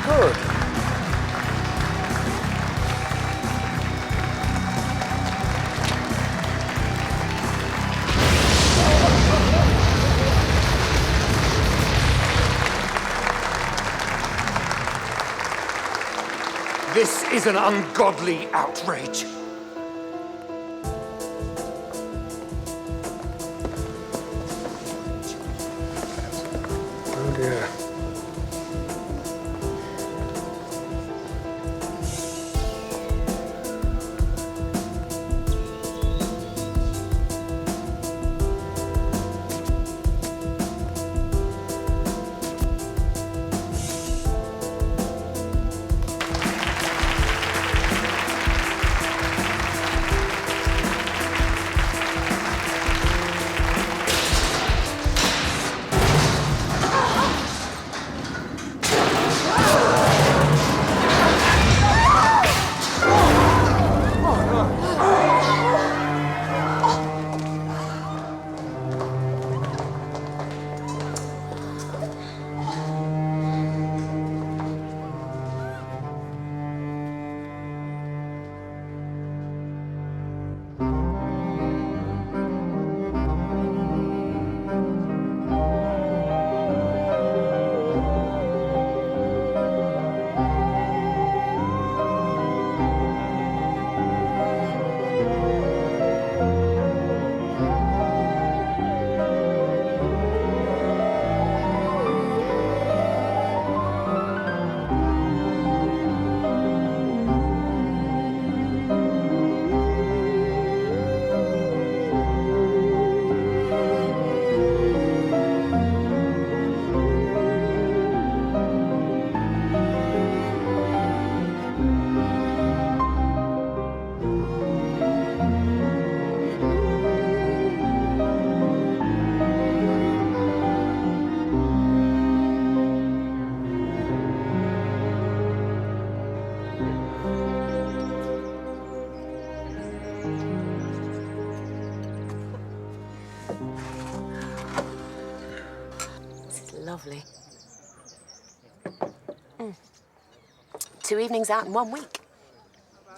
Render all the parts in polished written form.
Good. This is an ungodly outrage. Oh dear. Lovely. 2 evenings out in 1 week.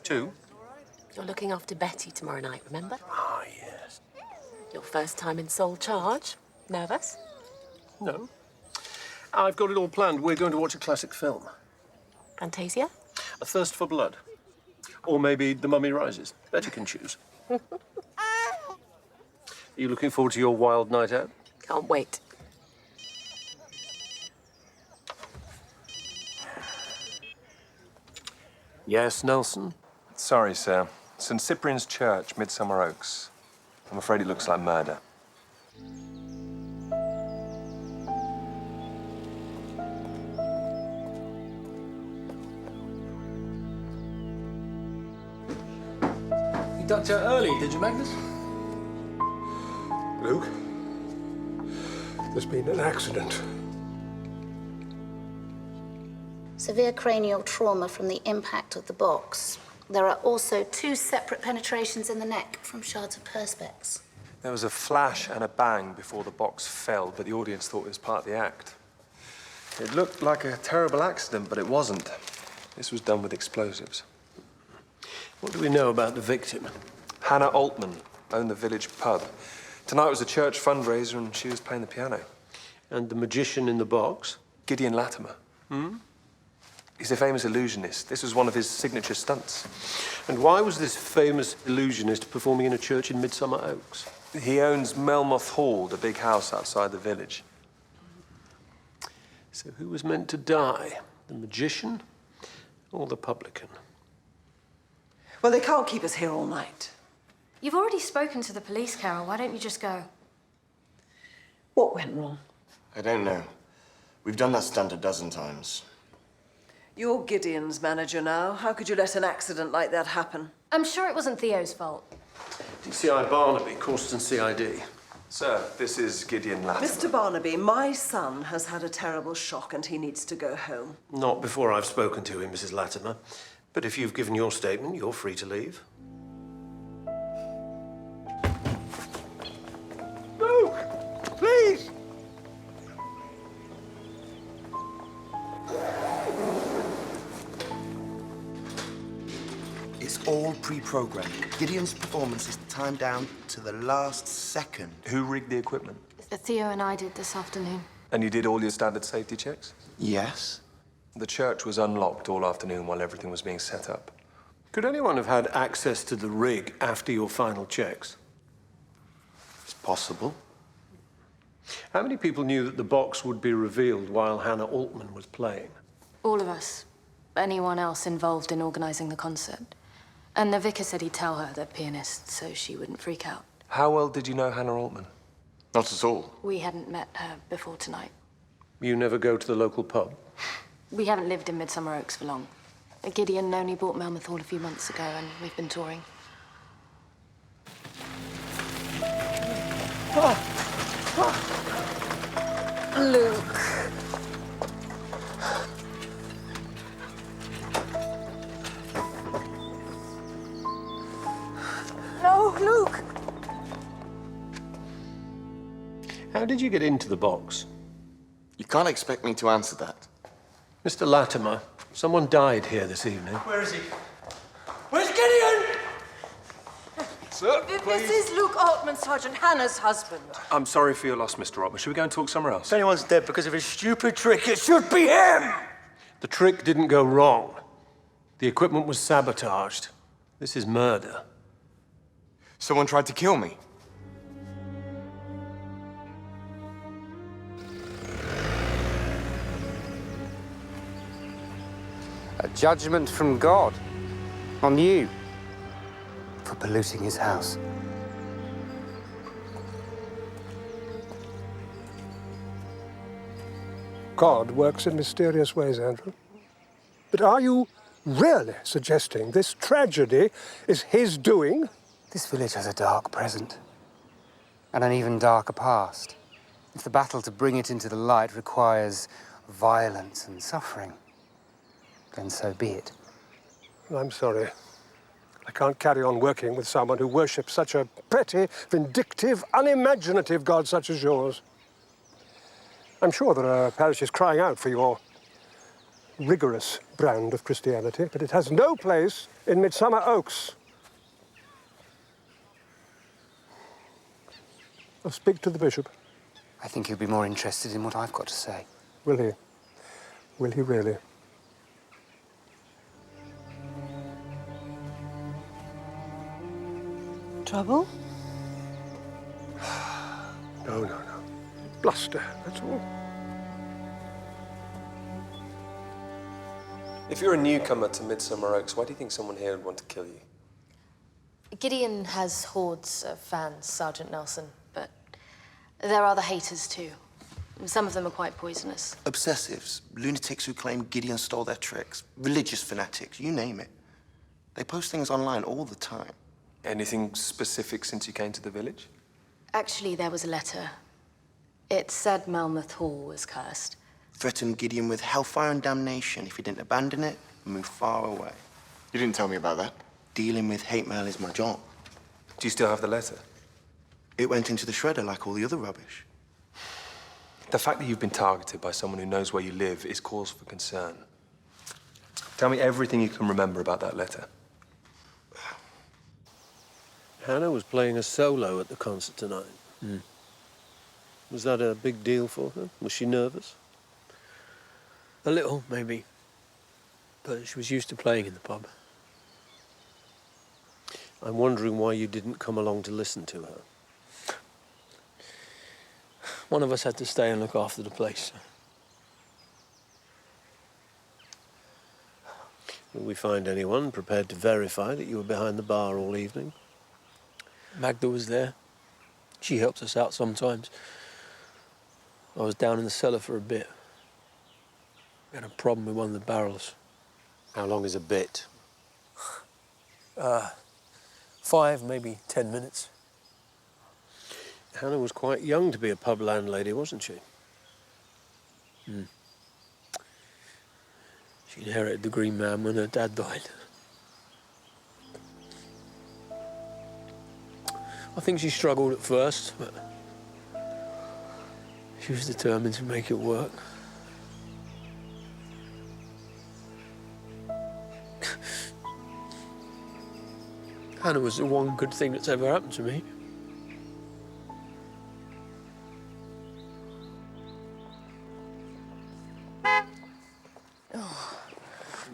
2? You're looking after Betty tomorrow night, remember? Ah, yes. Your first time in sole charge. Nervous? No. I've got it all planned. We're going to watch a classic film. Fantasia? A Thirst for Blood. Or maybe The Mummy Rises. Betty can choose. Are you looking forward to your wild night out? Can't wait. Yes, Nelson? Sorry, sir. St. Cyprian's Church, Midsomer Oaks. I'm afraid it looks like murder. You ducked out early, did you, Magnus? Luke, there's been an accident. Severe cranial trauma from the impact of the box. There are also 2 separate penetrations in the neck from shards of perspex. There was a flash and a bang before the box fell, but the audience thought it was part of the act. It looked like a terrible accident, but it wasn't. This was done with explosives. What do we know about the victim? Hannah Altman owned the village pub. Tonight was a church fundraiser, and she was playing the piano. And the magician in the box? Gideon Latimer. He's a famous illusionist. This was one of his signature stunts. And why was this famous illusionist performing in a church in Midsomer Oaks? He owns Melmoth Hall, the big house outside the village. So who was meant to die? The magician or the publican? Well, they can't keep us here all night. You've already spoken to the police, Carol. Why don't you just go? What went wrong? I don't know. We've done that stunt a dozen times. You're Gideon's manager now. How could you let an accident like that happen? I'm sure it wasn't Theo's fault. DCI Barnaby, Corston CID. Sir, this is Gideon Latimer. Mr. Barnaby, my son has had a terrible shock and he needs to go home. Not before I've spoken to him, Mrs. Latimer. But if you've given your statement, you're free to leave. Luke, please. It's all pre-programmed. Gideon's performance is timed down to the last second. Who rigged the equipment? Theo and I did this afternoon. And you did all your standard safety checks? Yes? The church was unlocked all afternoon while everything was being set up. Could anyone have had access to the rig after your final checks? It's possible. How many people knew that the box would be revealed while Hannah Altman was playing? All of us. Anyone else involved in organising the concert. And the vicar said he'd tell her they're pianists, so she wouldn't freak out. How well did you know Hannah Altman? Not at all. We hadn't met her before tonight. You never go to the local pub? We haven't lived in Midsomer Oaks for long. Gideon only bought Melmoth Hall a few months ago, and we've been touring. Luke. No, Luke. How did you get into the box? You can't expect me to answer that. Mr. Latimer, someone died here this evening. Where is he? Where's Gideon? Sir, This is Luke Altman, Sergeant Hannah's husband. I'm sorry for your loss, Mr. Altman. Should we go and talk somewhere else? If anyone's dead because of his stupid trick, it should be him! The trick didn't go wrong. The equipment was sabotaged. This is murder. Someone tried to kill me. A judgment from God on you for polluting his house. God works in mysterious ways, Andrew. But are you really suggesting this tragedy is his doing? This village has a dark present and an even darker past. If the battle to bring it into the light requires violence and suffering, then so be it. I'm sorry. I can't carry on working with someone who worships such a petty, vindictive, unimaginative God such as yours. I'm sure there are parishes crying out for your rigorous brand of Christianity, but it has no place in Midsomer Oaks. I'll speak to the bishop. I think he'll be more interested in what I've got to say. Will he? Will he really? Trouble? No. Bluster, that's all. If you're a newcomer to Midsomer Oaks, why do you think someone here would want to kill you? Gideon has hordes of fans, Sergeant Nelson, but there are the haters too. Some of them are quite poisonous. Obsessives, lunatics who claim Gideon stole their tricks, religious fanatics, you name it. They post things online all the time. Anything specific since you came to the village? Actually, there was a letter. It said Melmoth Hall was cursed. Threatened Gideon with hellfire and damnation if he didn't abandon it and move far away. You didn't tell me about that. Dealing with hate mail is my job. Do you still have the letter? It went into the shredder like all the other rubbish. The fact that you've been targeted by someone who knows where you live is cause for concern. Tell me everything you can remember about that letter. Hannah was playing a solo at the concert tonight. Was that a big deal for her? Was she nervous? A little, maybe. But she was used to playing in the pub. I'm wondering why you didn't come along to listen to her. One of us had to stay and look after the place. Will we find anyone prepared to verify that you were behind the bar all evening? Magda was there. She helps us out sometimes. I was down in the cellar for a bit. We had a problem with one of the barrels. How long is a bit? 5, maybe 10 minutes. Hannah was quite young to be a pub landlady, wasn't she? She inherited the Green Man when her dad died. I think she struggled at first, but she was determined to make it work. Hannah was the one good thing that's ever happened to me.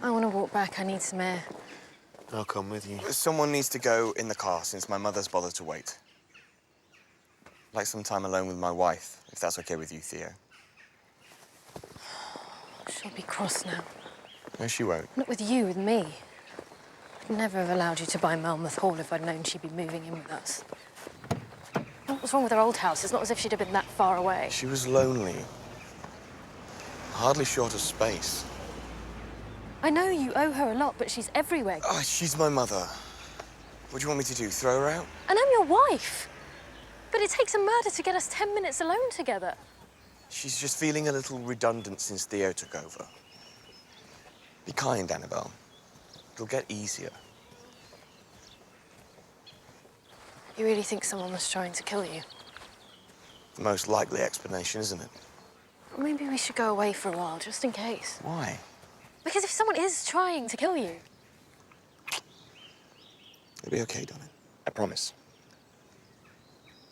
I want to walk back. I need some air. I'll come with you. Someone needs to go in the car since my mother's bothered to wait. I'd like some time alone with my wife, if that's okay with you, Theo. She'll be cross now. No, she won't. Not with you, with me. I'd never have allowed you to buy Malmouth Hall if I'd known she'd be moving in with us. What was wrong with her old house? It's not as if she'd have been that far away. She was lonely. Hardly short of space. I know you owe her a lot, but she's everywhere. Oh, she's my mother. What do you want me to do, throw her out? And I'm your wife. But it takes a murder to get us 10 minutes alone together. She's just feeling a little redundant since Theo took over. Be kind, Annabelle. It'll get easier. You really think someone was trying to kill you? The most likely explanation, isn't it? Maybe we should go away for a while, just in case. Why? Because if someone is trying to kill you... It'll be okay, darling. I promise.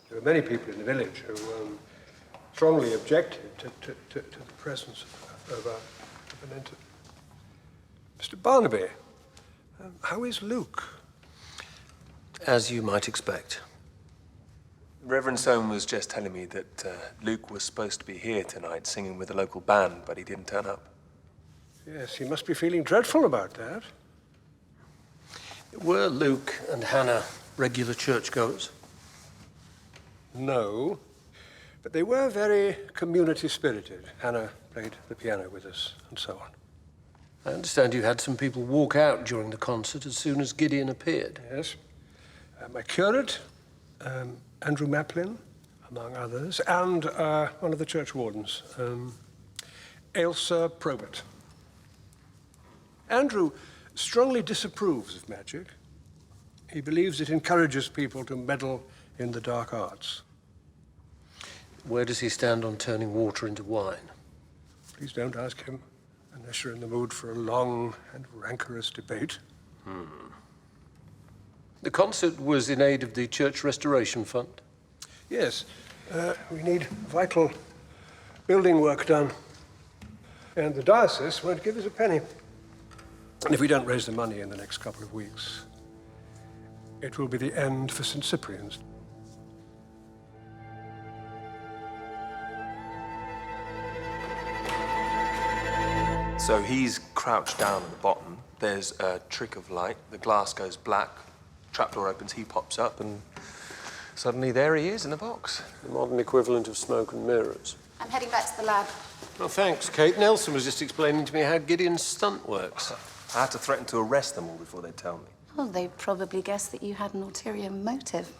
There were many people in the village who strongly objected to the presence of an entity. Mr. Barnaby, how is Luke? As you might expect. Reverend Sohn was just telling me that Luke was supposed to be here tonight singing with a local band, but he didn't turn up. Yes, he must be feeling dreadful about that. Were Luke and Hannah regular churchgoers? No, but they were very community-spirited. Hannah played the piano with us, and so on. I understand you had some people walk out during the concert as soon as Gideon appeared. Yes. My curate, Andrew Maplin, among others, and one of the church wardens, Ailsa Probert. Andrew strongly disapproves of magic. He believes it encourages people to meddle in the dark arts. Where does he stand on turning water into wine? Please don't ask him, unless you're in the mood for a long and rancorous debate. The concert was in aid of the Church Restoration Fund? Yes, we need vital building work done. And the diocese won't give us a penny. And if we don't raise the money in the next couple of weeks, it will be the end for St. Cyprian's. So he's crouched down at the bottom. There's a trick of light. The glass goes black. Trapdoor opens, he pops up, and suddenly there he is in a box. The modern equivalent of smoke and mirrors. I'm heading back to the lab. Well, thanks, Kate. Nelson was just explaining to me how Gideon's stunt works. I had to threaten to arrest them all before they'd tell me. Well, they probably guessed that you had an ulterior motive.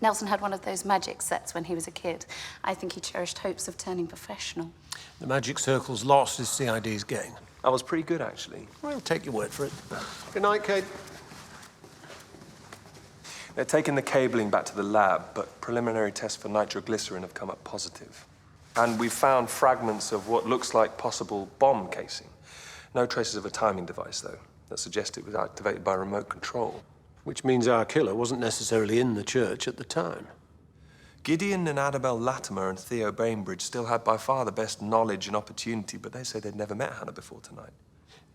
Nelson had one of those magic sets when he was a kid. I think he cherished hopes of turning professional. The magic circle's lost is CID's gain. I was pretty good, actually. Well, take your word for it. Good night, Kate. They're taking the cabling back to the lab, but preliminary tests for nitroglycerin have come up positive. And we've found fragments of what looks like possible bomb casing. No traces of a timing device, though, that suggest it was activated by remote control. Which means our killer wasn't necessarily in the church at the time. Gideon and Annabelle Latimer and Theo Bainbridge still had by far the best knowledge and opportunity, but they say they'd never met Hannah before tonight.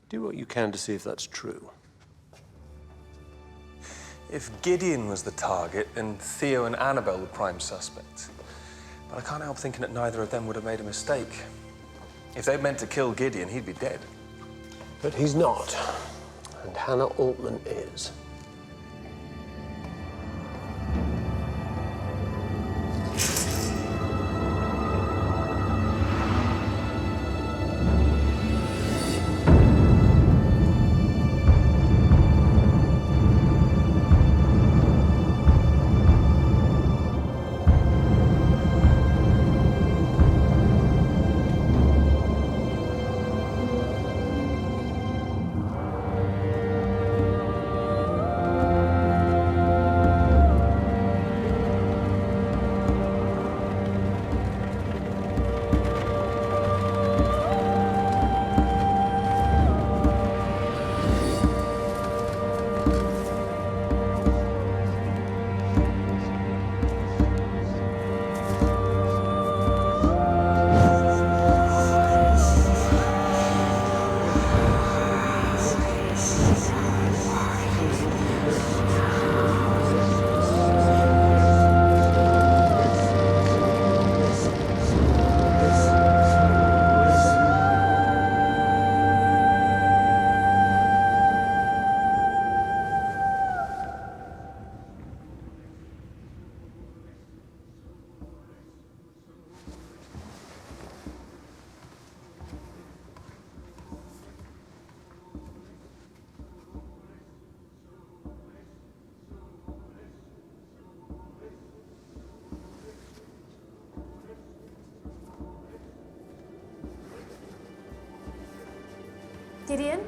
Do what you can to see if that's true. If Gideon was the target, then Theo and Annabelle were prime suspects. But I can't help thinking that neither of them would have made a mistake. If they'd meant to kill Gideon, he'd be dead. But he's not. And Hannah Altman is. Gideon?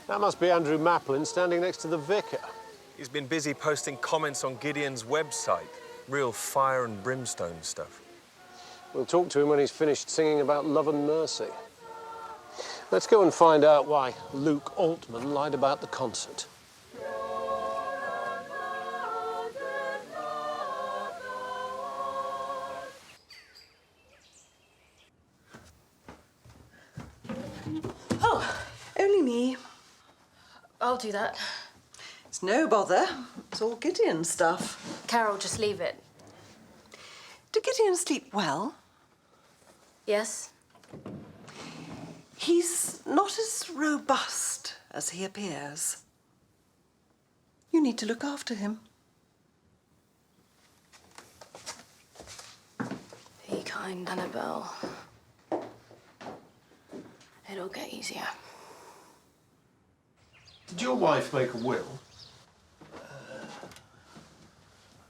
That must be Andrew Maplin standing next to the vicar. He's been busy posting comments on Gideon's website. Real fire and brimstone stuff. We'll talk to him when he's finished singing about love and mercy. Let's go and find out why Luke Altman lied about the concert. Oh, only me. I'll do that. It's no bother. It's all Gideon stuff. Carol, just leave it. Did Gideon sleep well? Yes? He's not as robust as he appears. You need to look after him. Be kind, Annabelle. It'll get easier. Did your wife make a will?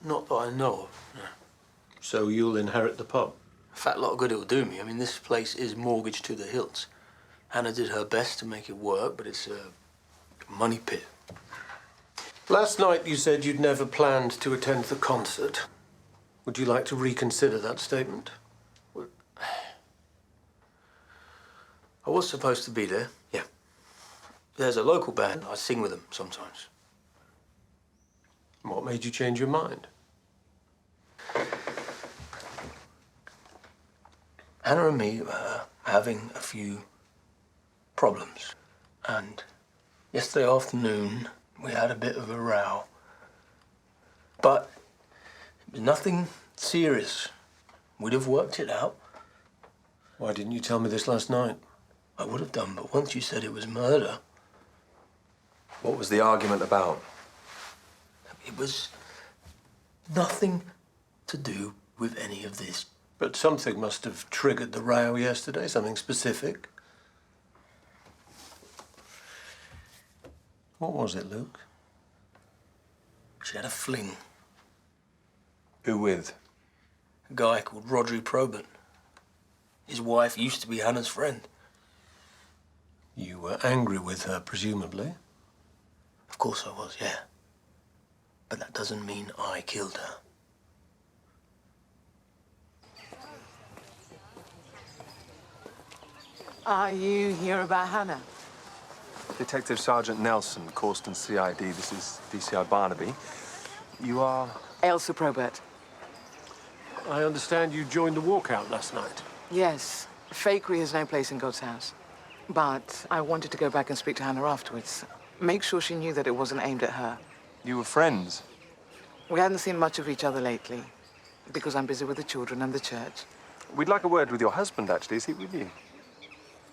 Not that I know of, no. So you'll inherit the pub? A fat lot of good it'll do me. I mean, this place is mortgaged to the hilt. Hannah did her best to make it work, but it's a money pit. Last night you said you'd never planned to attend the concert. Would you like to reconsider that statement? I was supposed to be there, yeah. There's a local band. I sing with them sometimes. What made you change your mind? Hannah and me were having a few problems. And yesterday afternoon, we had a bit of a row. But it was nothing serious. We'd have worked it out. Why didn't you tell me this last night? I would have done, but once you said it was murder... What was the argument about? It was nothing to do with any of this. But something must have triggered the row yesterday, something specific. What was it, Luke? She had a fling. Who with? A guy called Rodri Probert. His wife used to be Hannah's friend. You were angry with her, presumably? Of course I was, yeah. But that doesn't mean I killed her. Are you here about Hannah? Detective Sergeant Nelson, Causton CID. This is DCI Barnaby. You are? Elsa Probert. I understand you joined the walkout last night. Yes. Fakery has no place in God's house. But I wanted to go back and speak to Hannah afterwards. Make sure she knew that it wasn't aimed at her. You were friends? We hadn't seen much of each other lately, because I'm busy with the children and the church. We'd like a word with your husband, actually. Is he with you?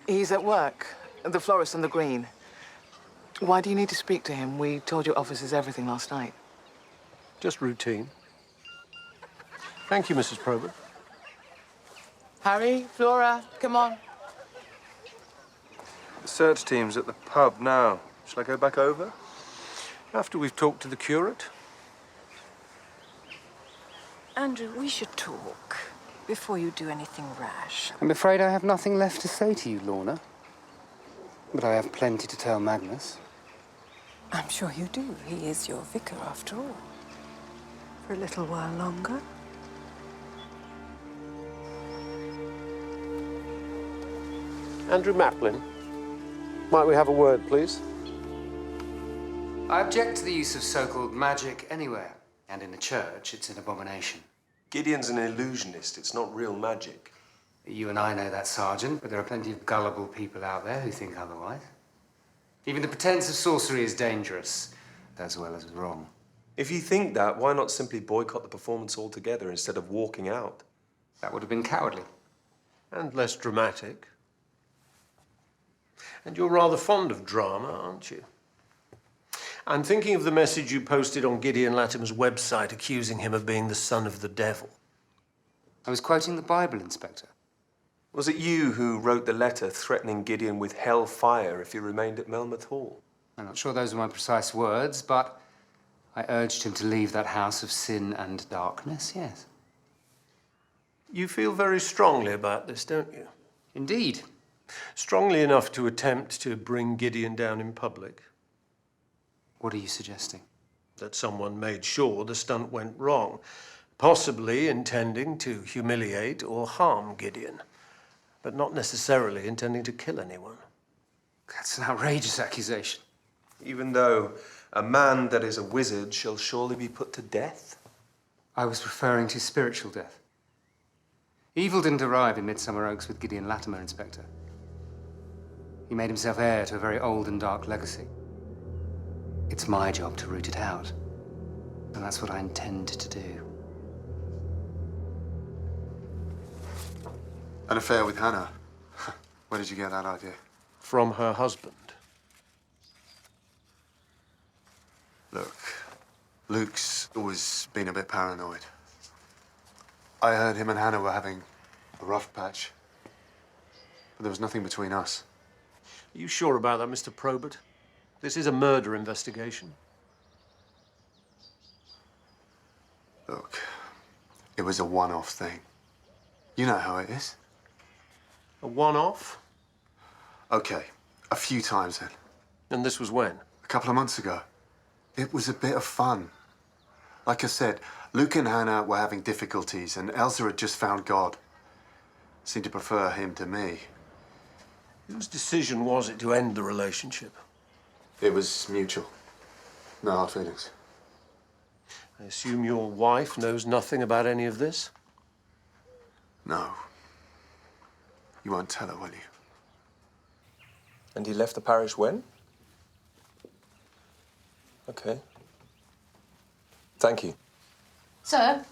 He's at work, the florist on the green. Why do you need to speak to him? We told your officers everything last night. Just routine. Thank you, Mrs. Probert. Harry, Flora, come on. The search team's at the pub now. Shall I go back over? After we've talked to the curate. Andrew, we should talk before you do anything rash. I'm afraid I have nothing left to say to you, Lorna. But I have plenty to tell Magnus. I'm sure you do. He is your vicar, after all. For a little while longer. Andrew Maplin, might we have a word, please? I object to the use of so-called magic anywhere. And in the church, it's an abomination. Gideon's an illusionist. It's not real magic. You and I know that, Sergeant, but there are plenty of gullible people out there who think otherwise. Even the pretense of sorcery is dangerous, as well as wrong. If you think that, why not simply boycott the performance altogether instead of walking out? That would have been cowardly. And less dramatic. And you're rather fond of drama, aren't you? I'm thinking of the message you posted on Gideon Latimer's website accusing him of being the son of the devil. I was quoting the Bible, Inspector. Was it you who wrote the letter threatening Gideon with hell fire if he remained at Melmoth Hall? I'm not sure those were my precise words, but I urged him to leave that house of sin and darkness, yes. You feel very strongly about this, don't you? Indeed. Strongly enough to attempt to bring Gideon down in public. What are you suggesting? That someone made sure the stunt went wrong, possibly intending to humiliate or harm Gideon, but not necessarily intending to kill anyone. That's an outrageous accusation. Even though a man that is a wizard shall surely be put to death? I was referring to spiritual death. Evil didn't arrive in Midsomer Oaks with Gideon Latimer, Inspector. He made himself heir to a very old and dark legacy. It's my job to root it out, and that's what I intend to do. An affair with Hannah? Where did you get that idea? From her husband. Look, Luke's always been a bit paranoid. I heard him and Hannah were having a rough patch, but there was nothing between us. Are you sure about that, Mr. Probert? This is a murder investigation. Look, it was a one-off thing. You know how it is. A one-off? Okay, a few times then. And this was when? A couple of months ago. It was a bit of fun. Like I said, Luke and Hannah were having difficulties, and Elsa had just found God. Seemed to prefer him to me. Whose decision was it to end the relationship? It was mutual. No hard feelings. I assume your wife knows nothing about any of this? No. You won't tell her, will you? And he left the parish when? Okay. Thank you. Sir?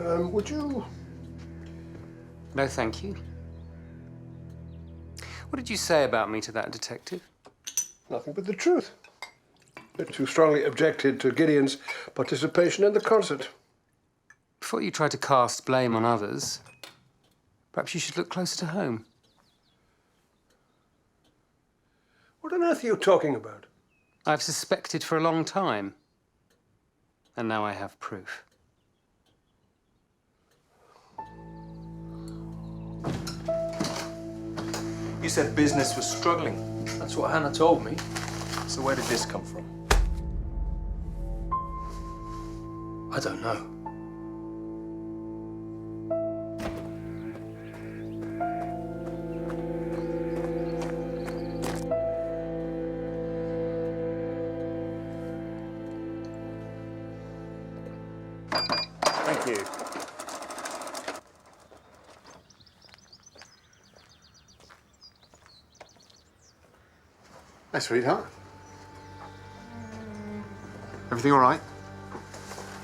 Would you? No, thank you. What did you say about me to that detective? Nothing but the truth. It too strongly objected to Gideon's participation in the concert. Before you try to cast blame on others, perhaps you should look closer to home. What on earth are you talking about? I've suspected for a long time, and now I have proof. You said business was struggling. That's what Hannah told me. So where did this come from? I don't know. Thank you. Hey, sweetheart. Everything all right?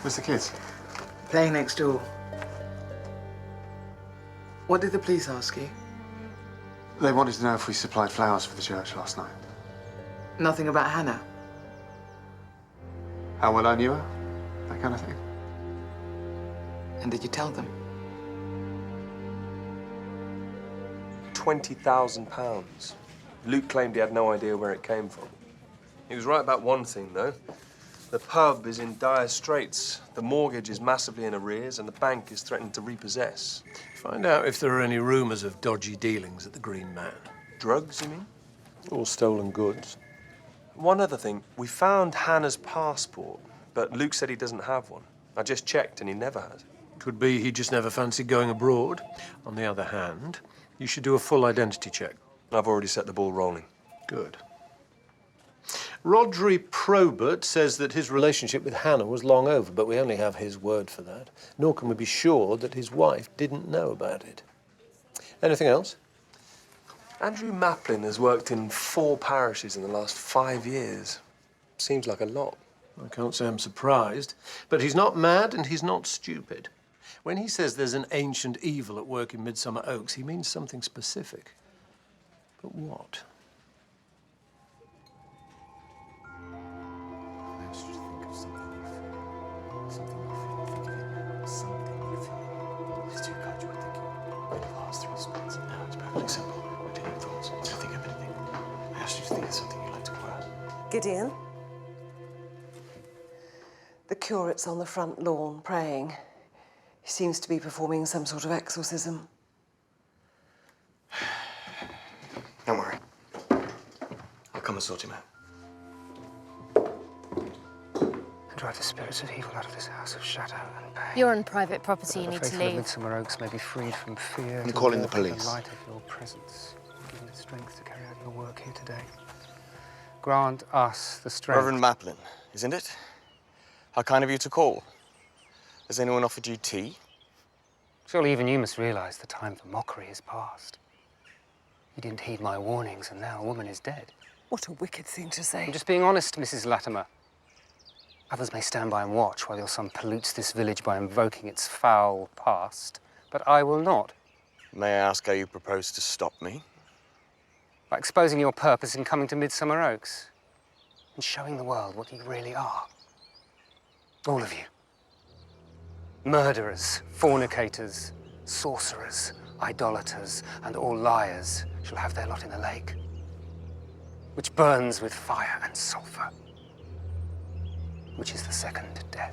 Where's the kids? Playing next door. What did the police ask you? They wanted to know if we supplied flowers for the church last night. Nothing about Hannah? How well I knew her? That kind of thing. And did you tell them? £20,000. Luke claimed he had no idea where it came from. He was right about one thing, though. The pub is in dire straits. The mortgage is massively in arrears, and the bank is threatening to repossess. Find out if there are any rumours of dodgy dealings at the Green Man. Drugs, you mean? Or stolen goods. One other thing. We found Hannah's passport, but Luke said he doesn't have one. I just checked, and he never has. Could be he just never fancied going abroad. On the other hand, you should do a full identity check. I've already set the ball rolling. Good. Rodri Probert says that his relationship with Hannah was long over, but we only have his word for that. Nor can we be sure that his wife didn't know about it. Anything else? Andrew Maplin has worked in 4 parishes in the last 5 years. Seems like a lot. I can't say I'm surprised, but he's not mad and he's not stupid. When he says there's an ancient evil at work in Midsomer Oaks, he means something specific. But what? Gideon? The curate's on the front lawn, praying. He seems to be performing some sort of exorcism. Don't worry. I'll come and sort him out. And drive the spirits of evil out of this house of shadow and pain. You're on private property, you need to The faithful leave. of Midsomer Oaks may be freed from fear. I'm to calling the walk in police. The light of your presence, given the strength to carry out your work here today. Grant us the strength. Reverend Maplin, isn't it? How kind of you to call. Has anyone offered you tea? Surely even you must realize the time for mockery is past. You didn't heed my warnings, and now a woman is dead. What a wicked thing to say. I'm just being honest, Mrs. Latimer. Others may stand by and watch while your son pollutes this village by invoking its foul past, but I will not. May I ask how you propose to stop me? By exposing your purpose in coming to Midsomer Oaks and showing the world what you really are. All of you. Murderers, fornicators, sorcerers, idolaters, and all liars shall have their lot in the lake, which burns with fire and sulfur, which is the second death.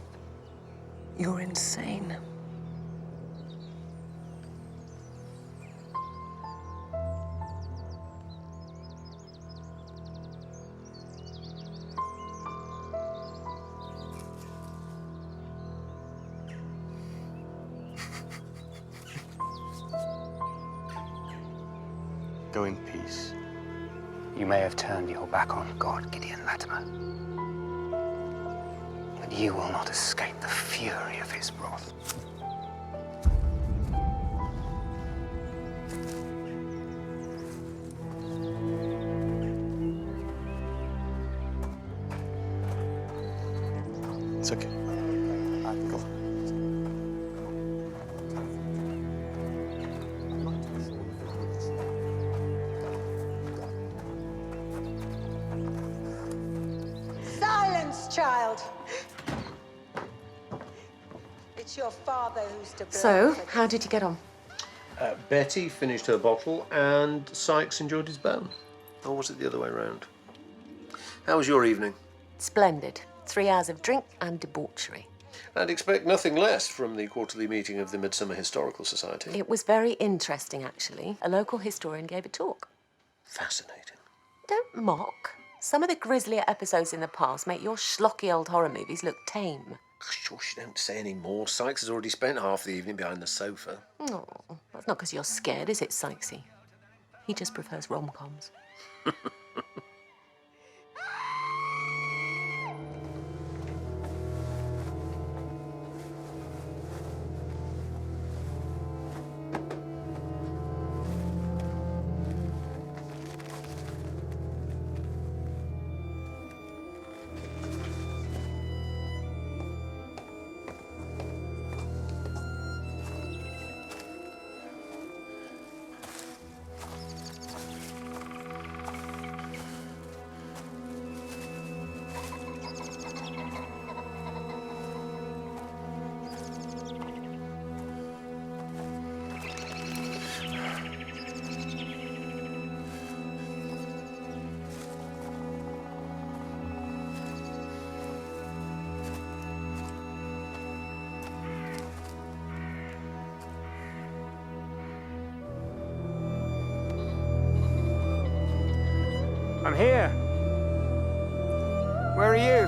You're insane. Go in peace. You may have turned your back on God, Gideon Latimer, but you will not escape the fury of his wrath. It's okay. Go. Silence, child. It's your father who's to blame. So, how did you get on? Betty finished her bottle and Sykes enjoyed his bone. Or was it the other way around? How was your evening? Splendid. 3 hours of drink and debauchery. I'd expect nothing less from the quarterly meeting of the Midsomer Historical Society. It was very interesting, actually. A local historian gave a talk. Fascinating. Don't mock. Some of the grislier episodes in the past make your schlocky old horror movies look tame. Shush, don't say any more. Sykes has already spent half the evening behind the sofa. Oh, that's not because you're scared, is it, Sykesy? He just prefers rom-coms. I'm here. Where are you?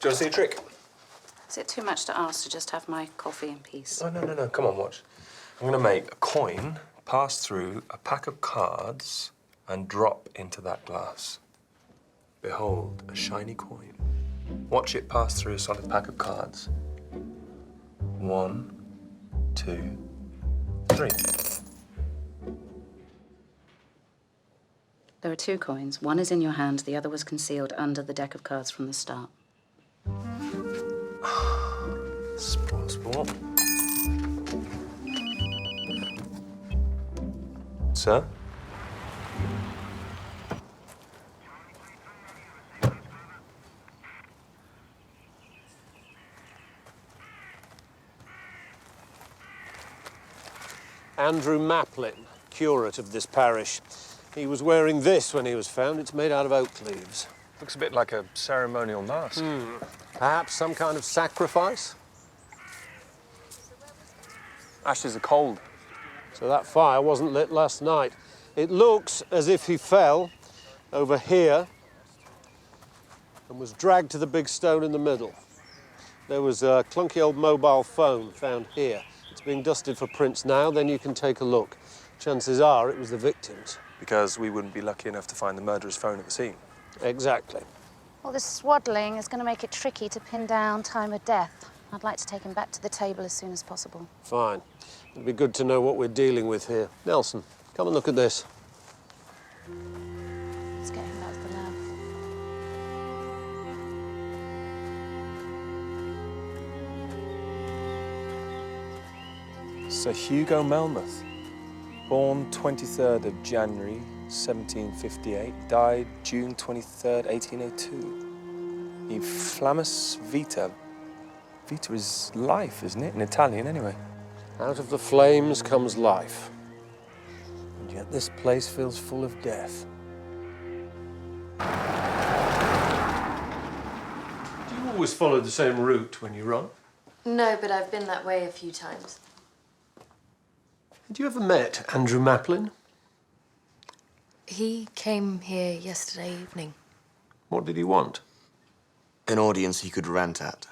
Do you want to see a trick? Is it too much to ask to just have my coffee in peace? Oh, no. Come on, watch. I'm going to make a coin pass through a pack of cards and drop into that glass. Behold, a shiny coin. Watch it pass through a solid pack of cards. 1, 2, 3. There are 2 coins. One is in your hand, the other was concealed under the deck of cards from the start. Sport. Sir? Andrew Maplin, curate of this parish. He was wearing this when he was found. It's made out of oak leaves. Looks a bit like a ceremonial mask. Perhaps some kind of sacrifice? Ashes are cold. So that fire wasn't lit last night. It looks as if he fell over here and was dragged to the big stone in the middle. There was a clunky old mobile phone found here. It's being dusted for prints now, then you can take a look. Chances are it was the victim's. Because we wouldn't be lucky enough to find the murderer's phone at the scene. Exactly. Well, this swaddling is going to make it tricky to pin down time of death. I'd like to take him back to the table as soon as possible. Fine. It'd be good to know what we're dealing with here. Nelson, come and look at this. Let's get him back to the lab. Sir Hugo Melmoth, born 23rd of January 1758, died June 23rd, 1802. Inflammus vita. Vita is life, isn't it? In Italian, anyway. Out of the flames comes life. And yet this place feels full of death. Do you always follow the same route when you run? No, but I've been that way a few times. Had you ever met Andrew Maplin? He came here yesterday evening. What did he want? An audience he could rant at.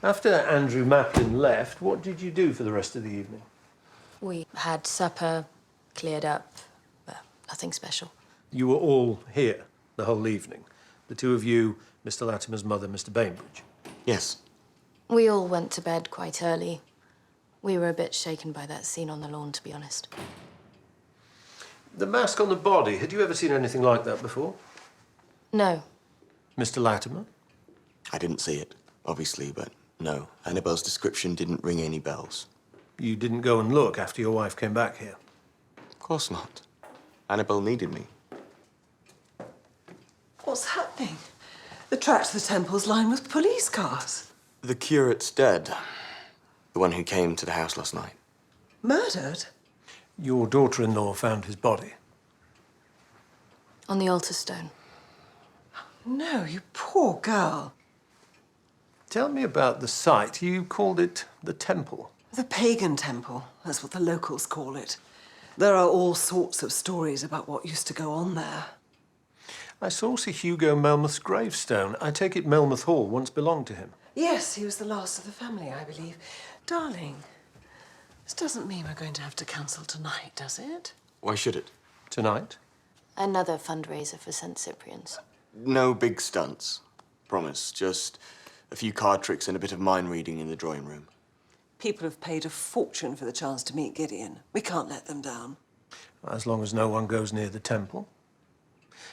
After Andrew Maplin left, what did you do for the rest of the evening? We had supper, cleared up, but nothing special. You were all here the whole evening? The two of you, Mr. Latimer's mother, Mr. Bainbridge? Yes. We all went to bed quite early. We were a bit shaken by that scene on the lawn, to be honest. The mask on the body, had you ever seen anything like that before? No. Mr. Latimer? I didn't see it, obviously, but no. Annabelle's description didn't ring any bells. You didn't go and look after your wife came back here? Of course not. Annabelle needed me. What's happening? The track to the temple's lined with police cars. The curate's dead. The one who came to the house last night. Murdered? Your daughter-in-law found his body? On the altar stone. No, you poor girl. Tell me about the site. You called it the temple. The pagan temple, that's what the locals call it. There are all sorts of stories about what used to go on there. I saw Sir Hugo Melmoth's gravestone. I take it Melmoth Hall once belonged to him. Yes, he was the last of the family, I believe. Darling, this doesn't mean we're going to have to cancel tonight, does it? Why should it? Tonight? Another fundraiser for St. Cyprian's. No big stunts. Promise. Just a few card tricks and a bit of mind reading in the drawing room. People have paid a fortune for the chance to meet Gideon. We can't let them down. As long as no one goes near the temple.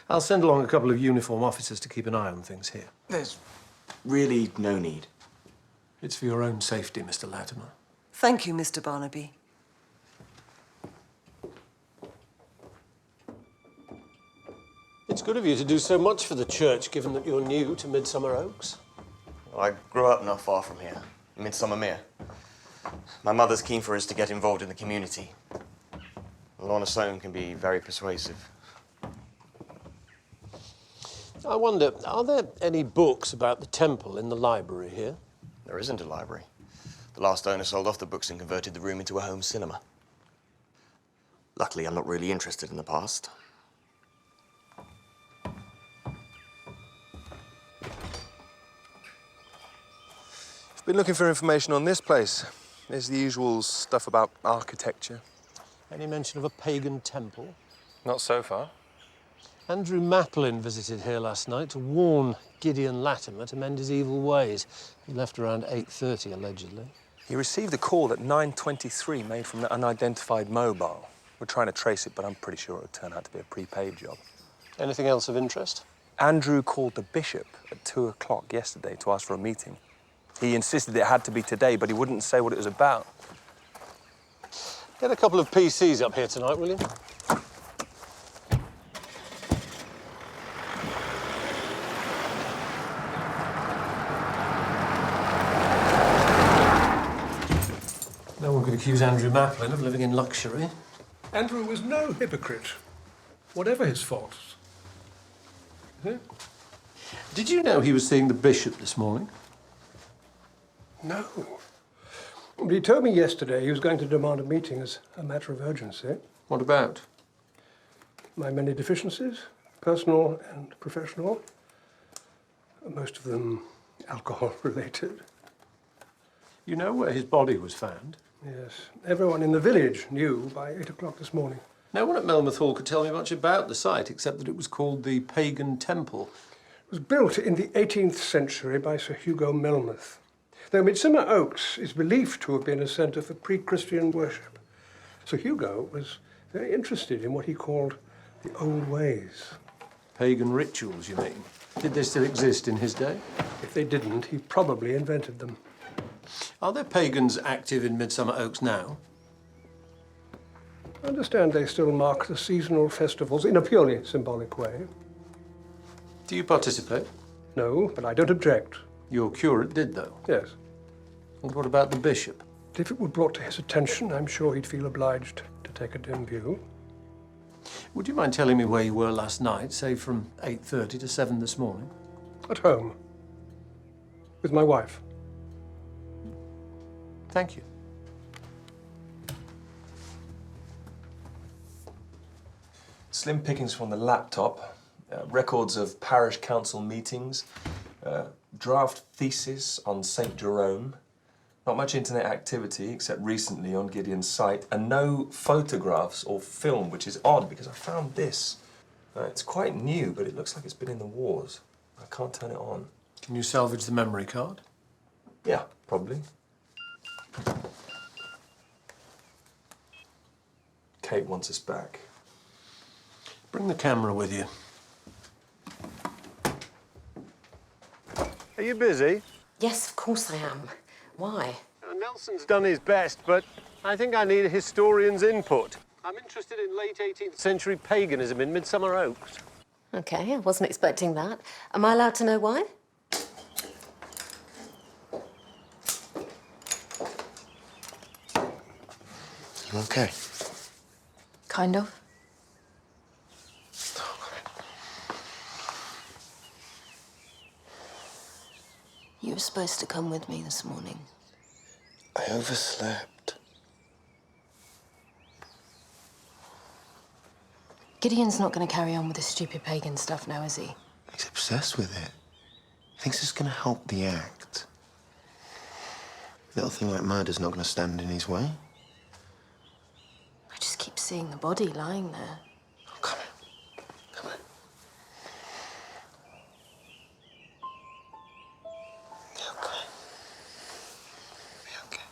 I'll send along a couple of uniform officers to keep an eye on things here. There's really no need. It's for your own safety, Mr. Latimer. Thank you, Mr. Barnaby. It's good of you to do so much for the church, given that you're new to Midsomer Oaks. Well, I grew up not far from here, in Midsomer Mere. My mother's keen for us to get involved in the community. Lorna Soane can be very persuasive. I wonder, are there any books about the temple in the library here? There isn't a library. The last owner sold off the books and converted the room into a home cinema. Luckily, I'm not really interested in the past. I've been looking for information on this place. There's the usual stuff about architecture. Any mention of a pagan temple? Not so far. Andrew Maplin visited here last night to warn Gideon Latimer to mend his evil ways. He left around 8:30, allegedly. He received a call at 9:23 made from an unidentified mobile. We're trying to trace it, but I'm pretty sure it would turn out to be a prepaid job. Anything else of interest? Andrew called the bishop at 2 o'clock yesterday to ask for a meeting. He insisted it had to be today, but he wouldn't say what it was about. Get a couple of PCs up here tonight, will you? No one could accuse Andrew Maplin of living in luxury. Andrew was no hypocrite, whatever his faults. Did you know he was seeing the bishop this morning? No. But he told me yesterday he was going to demand a meeting as a matter of urgency. What about? My many deficiencies, personal and professional, most of them alcohol-related. You know where his body was found? Yes. Everyone in the village knew by 8 o'clock this morning. No one at Melmoth Hall could tell me much about the site, except that it was called the Pagan Temple. It was built in the 18th century by Sir Hugo Melmoth, though Midsomer Oaks is believed to have been a centre for pre-Christian worship. Sir Hugo was very interested in what he called the old ways. Pagan rituals, you mean? Did they still exist in his day? If they didn't, he probably invented them. Are there pagans active in Midsomer Oaks now? I understand they still mark the seasonal festivals in a purely symbolic way. Do you participate? No, but I don't object. Your curate did, though? Yes. And what about the bishop? If it were brought to his attention, I'm sure he'd feel obliged to take a dim view. Would you mind telling me where you were last night, say from 8:30 to 7 this morning? At home. With my wife. Thank you. Slim pickings from the laptop, records of parish council meetings, draft thesis on St. Jerome, not much internet activity except recently on Gideon's site, and no photographs or film, which is odd because I found this. It's quite new, but it looks like it's been in the wars. I can't turn it on. Can you salvage the memory card? Yeah, probably. Kate wants us back. Bring the camera with you. Are you busy? Yes, of course I am. Why? Nelson's done his best, but I think I need a historian's input. I'm interested in late 18th century paganism in Midsomer Oaks. OK, I wasn't expecting that. Am I allowed to know why? You okay? Kind of. You were supposed to come with me this morning. I overslept. Gideon's not going to carry on with this stupid pagan stuff now, is he? He's obsessed with it. He thinks it's going to help the act. Little thing like murder's not going to stand in his way. I just keep seeing the body lying there. Oh, come on. Come on. Be okay. Be okay.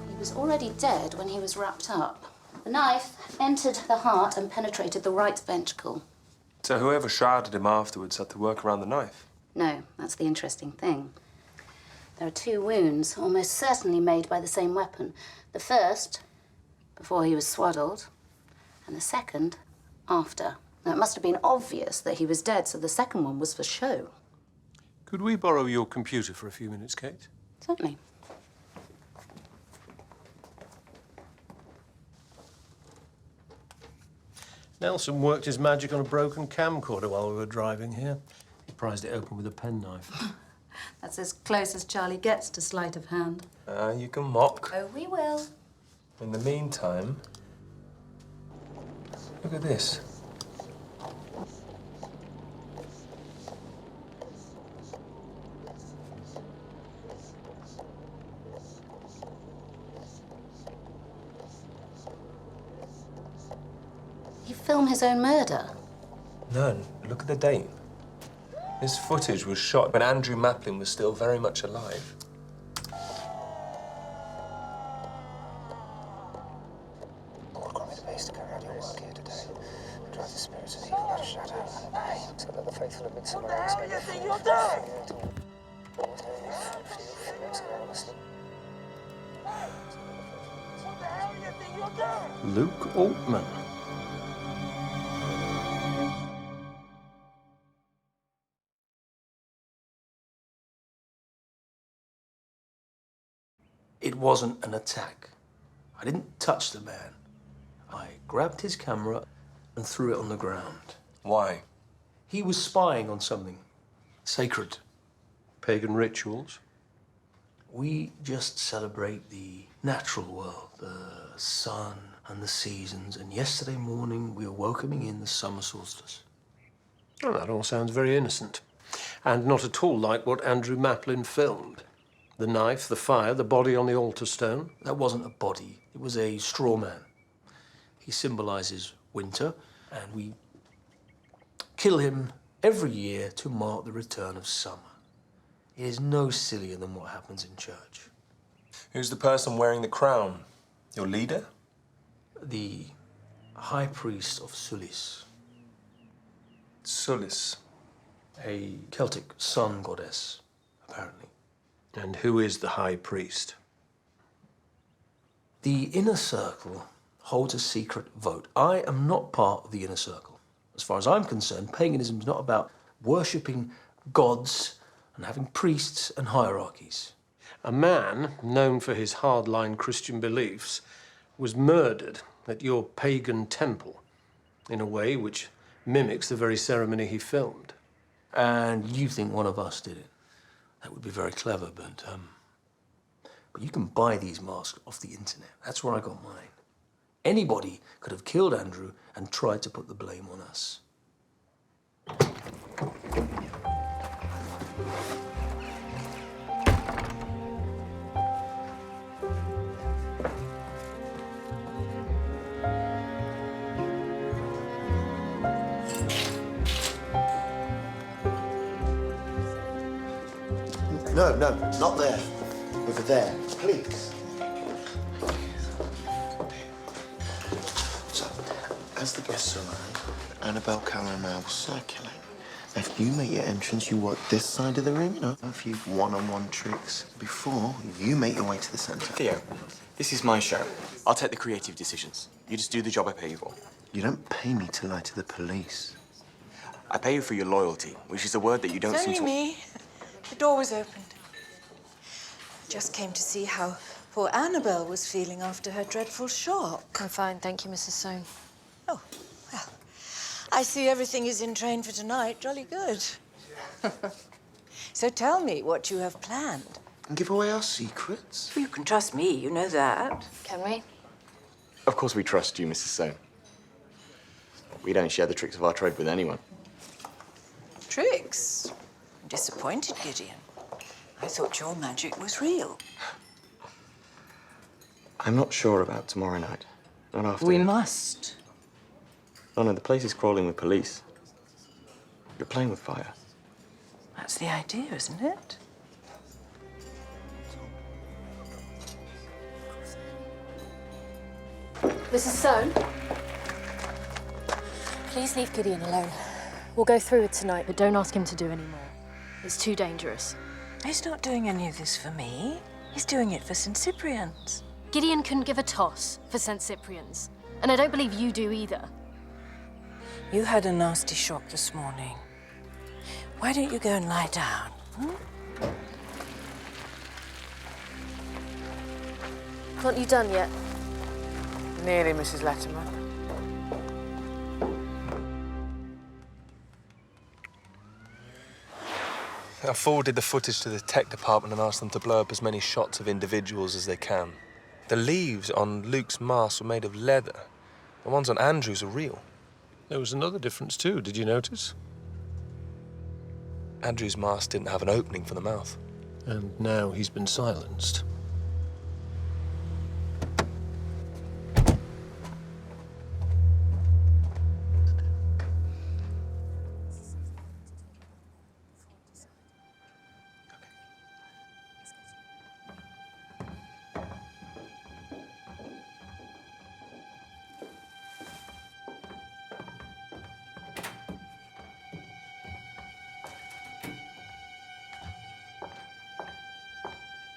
He was already dead when he was wrapped up. The knife entered the heart and penetrated the right ventricle. So whoever shrouded him afterwards had to work around the knife? No, that's the interesting thing. There are two wounds, almost certainly made by the same weapon. The first, before he was swaddled, and the second, after. Now, it must have been obvious that he was dead, so the second one was for show. Could we borrow your computer for a few minutes, Kate? Certainly. Nelson worked his magic on a broken camcorder while we were driving here. He prized it open with a penknife. That's as close as Charlie gets to sleight of hand. You can mock. Oh, we will. In the meantime, look at this. He filmed his own murder. No, look at the date. This footage was shot when Andrew Maplin was still very much alive. Lord, grant me the peace to carry out your work here today, and drive the spirits of evil out of shadow and pain, so that the faithful of Midsomer may spend their full life Luke Altman. It wasn't an attack. I didn't touch the man. I grabbed his camera and threw it on the ground. Why? He was spying on something sacred. Pagan rituals? We just celebrate the natural world, the sun and the seasons, and yesterday morning we were welcoming in the summer solstice. Oh, that all sounds very innocent. And not at all like what Andrew Maplin filmed. The knife, the fire, the body on the altar stone. That wasn't a body, it was a straw man. He symbolizes winter, and we kill him every year to mark the return of summer. It is no sillier than what happens in church. Who's the person wearing the crown? Your leader? The high priest of Sulis. Sulis. A Celtic sun goddess, apparently. And who is the high priest? The inner circle holds a secret vote. I am not part of the inner circle. As far as I'm concerned, paganism is not about worshipping gods and having priests and hierarchies. A man known for his hardline Christian beliefs was murdered at your pagan temple in a way which mimics the very ceremony he filmed. And you think one of us did it? That would be very clever, but you can buy these masks off the internet. That's where I got mine. Anybody could have killed Andrew and tried to put the blame on us. No, not there. Over there, please. So, as the guests arrive, Annabelle Caramel will circulate. After you make your entrance, you work this side of the room, you know, a few one-on-one tricks before you make your way to the centre. Theo, this is my show. I'll take the creative decisions. You just do the job I pay you for. You don't pay me to lie to the police. I pay you for your loyalty, which is a word that you don't It's seem only to... me. The door was opened. Just came to see how poor Annabelle was feeling after her dreadful shock. I'm fine, thank you, Mrs. Soane. Oh, well, I see everything is in train for tonight. Jolly good. So tell me what you have planned. And give away our secrets? You can trust me, you know that. Can we? Of course we trust you, Mrs. Soane. We don't share the tricks of our trade with anyone. Tricks? I'm disappointed, Gideon. I thought your magic was real. I'm not sure about tomorrow night. Not after... We must. Oh, no, the place is crawling with police. You're playing with fire. That's the idea, isn't it? Mrs. Soane? Please leave Gideon alone. We'll go through it tonight, but don't ask him to do any more. It's too dangerous. He's not doing any of this for me. He's doing it for St. Cyprian's. Gideon couldn't give a toss for St. Cyprian's, and I don't believe you do either. You had a nasty shock this morning. Why don't you go and lie down? Aren't you done yet? Nearly, Mrs. Latimer. I forwarded the footage to the tech department and asked them to blow up as many shots of individuals as they can. The leaves on Luke's mask were made of leather. The ones on Andrew's are real. There was another difference too, did you notice? Andrew's mask didn't have an opening for the mouth. And now he's been silenced.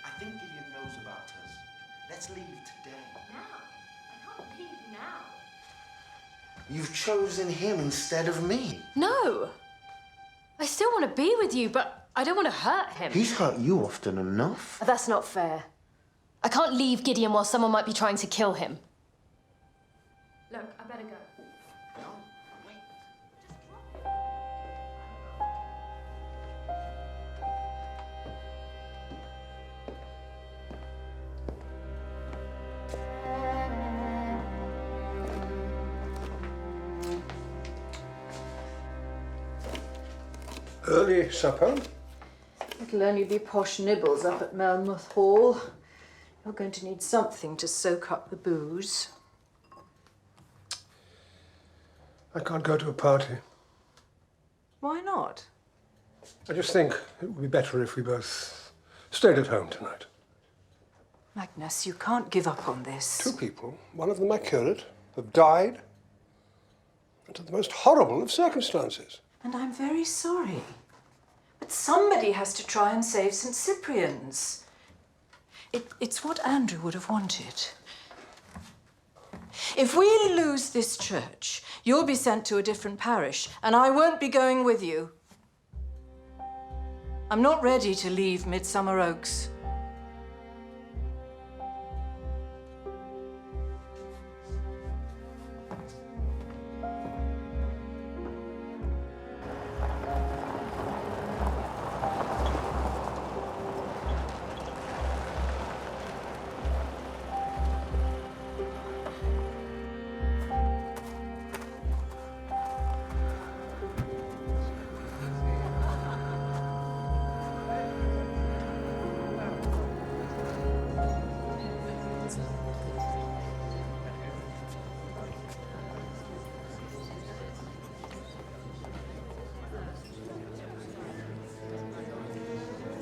I think Gideon knows about us. Let's leave today. Now? I can't leave now. You've chosen him instead of me. No! I still want to be with you, but I don't want to hurt him. He's hurt you often enough. That's not fair. I can't leave Gideon while someone might be trying to kill him. Look, I better go. Early supper? It'll only be posh nibbles up at Melmoth Hall. You're going to need something to soak up the booze. I can't go to a party. Why not? I just think it would be better if we both stayed at home tonight. Magnus, you can't give up on this. Two people, one of them accurate, have died under the most horrible of circumstances. And I'm very sorry. But somebody has to try and save St. Cyprian's. It's what Andrew would have wanted. If we lose this church, you'll be sent to a different parish, and I won't be going with you. I'm not ready to leave Midsomer Oaks.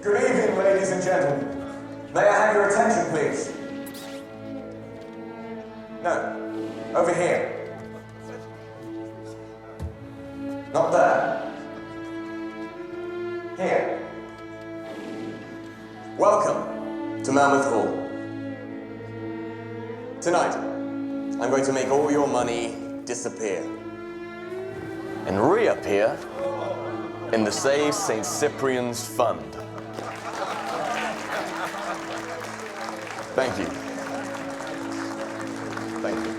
Good evening, ladies and gentlemen. May I have your attention, please? No, over here. Not there. Here. Welcome to Mammoth Hall. Tonight, I'm going to make all your money disappear and reappear in the Save St. Cyprian's Fund. Thank you. Thank you.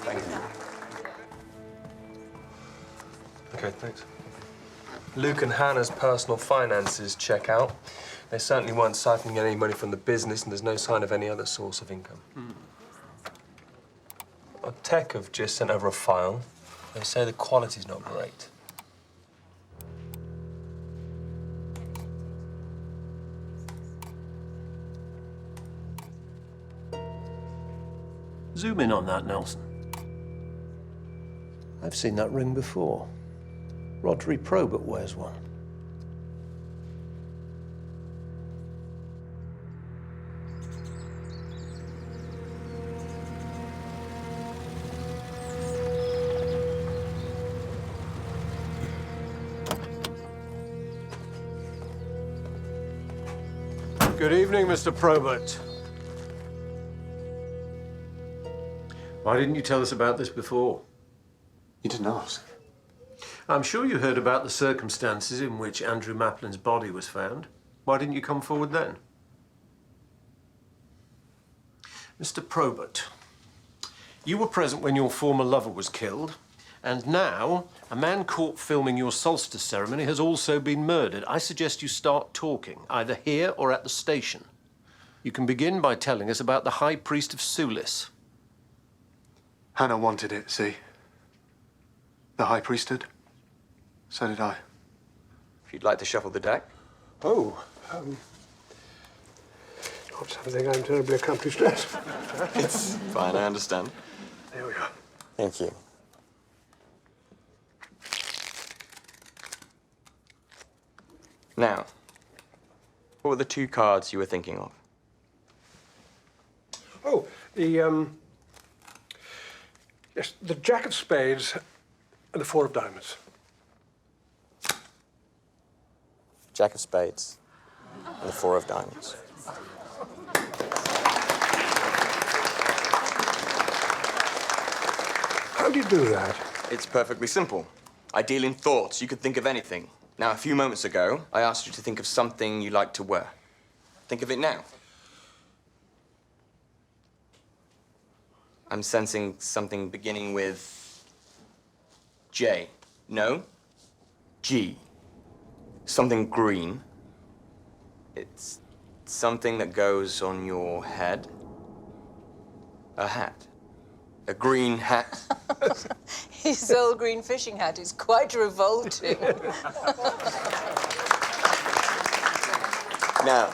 Thank you. Okay, thanks. Luke and Hannah's personal finances check out. They certainly weren't siphoning any money from the business, and there's no sign of any other source of income. Tech have just sent over a file. They say the quality's not great. Zoom in on that, Nelson. I've seen that ring before. Rodri Probert wears one. Good evening, Mr. Probert. Why didn't you tell us about this before? You didn't ask. I'm sure you heard about the circumstances in which Andrew Maplin's body was found. Why didn't you come forward then? Mr. Probert, you were present when your former lover was killed, And now, a man caught filming your solstice ceremony has also been murdered. I suggest you start talking, either here or at the station. You can begin by telling us about the High Priest of Sulis. Hannah wanted it, see? The High Priesthood. So did I. If you'd like to shuffle the deck. Oh, not something I'm terribly accomplished at. It's fine, I understand. There we are. Thank you. Now, what were the two cards you were thinking of? Oh, yes, the Jack of Spades and the Four of Diamonds. Jack of Spades and the Four of Diamonds. How do you do that? It's perfectly simple. I deal in thoughts. You could think of anything. Now, a few moments ago, I asked you to think of something you like to wear. Think of it now. I'm sensing something beginning with J. No? G. Something green. It's something that goes on your head. A hat. A green hat. His old green fishing hat is quite revolting. Now,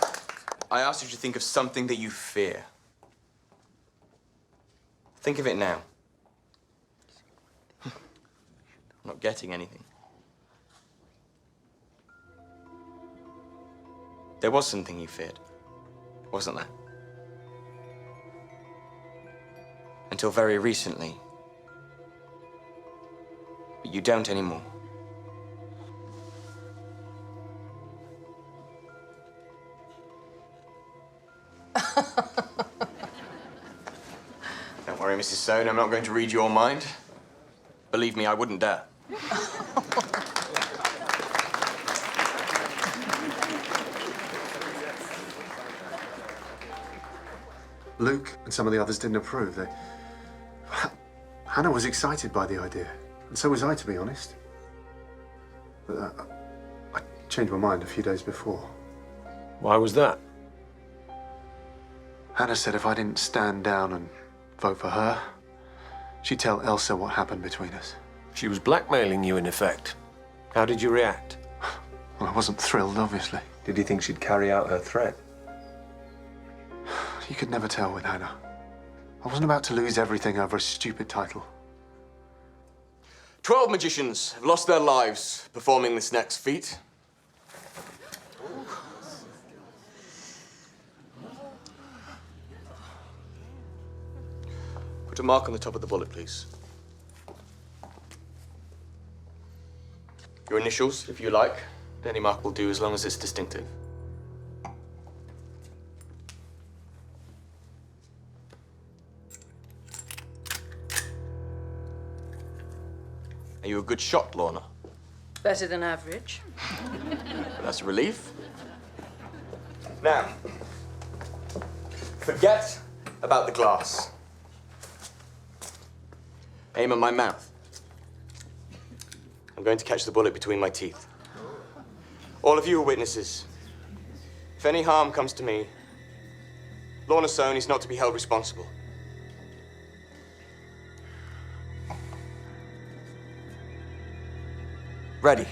I asked you to think of something that you fear. Think of it now. I'm not getting anything. There was something you feared, wasn't there? Until very recently. But you don't anymore. Don't worry, Mrs. Stone, I'm not going to read your mind. Believe me, I wouldn't dare. Luke and some of the others didn't approve. Hannah was excited by the idea, and so was I, to be honest. But I changed my mind a few days before. Why was that? Hannah said if I didn't stand down and vote for her, she'd tell Elsa what happened between us. She was blackmailing you, in effect. How did you react? Well, I wasn't thrilled, obviously. Did you think she'd carry out her threat? You could never tell with Hannah. I wasn't about to lose everything over a stupid title. 12 magicians have lost their lives performing this next feat. Put a mark on the top of the bullet, please. Your initials, if you like. Any mark will do as long as it's distinctive. Are you a good shot, Lorna? Better than average. That's a relief. Now, forget about the glass. Aim at my mouth. I'm going to catch the bullet between my teeth. All of you are witnesses. If any harm comes to me, Lorna Stone is not to be held responsible. Ready.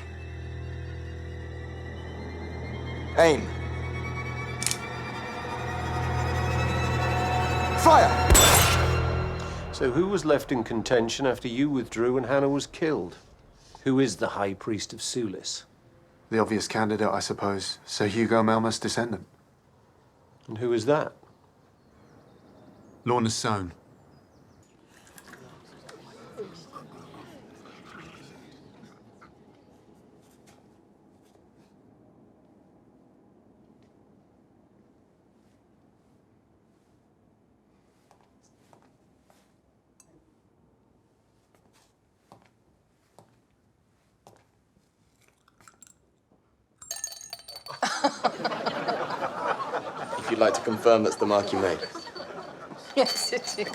Aim. Fire! So who was left in contention after you withdrew and Hannah was killed? Who is the High Priest of Sulis? The obvious candidate, I suppose. Sir Hugo Melmoth's descendant. And who is that? Lorna Stone. If you'd like to confirm that's the mark you made. Yes, it is.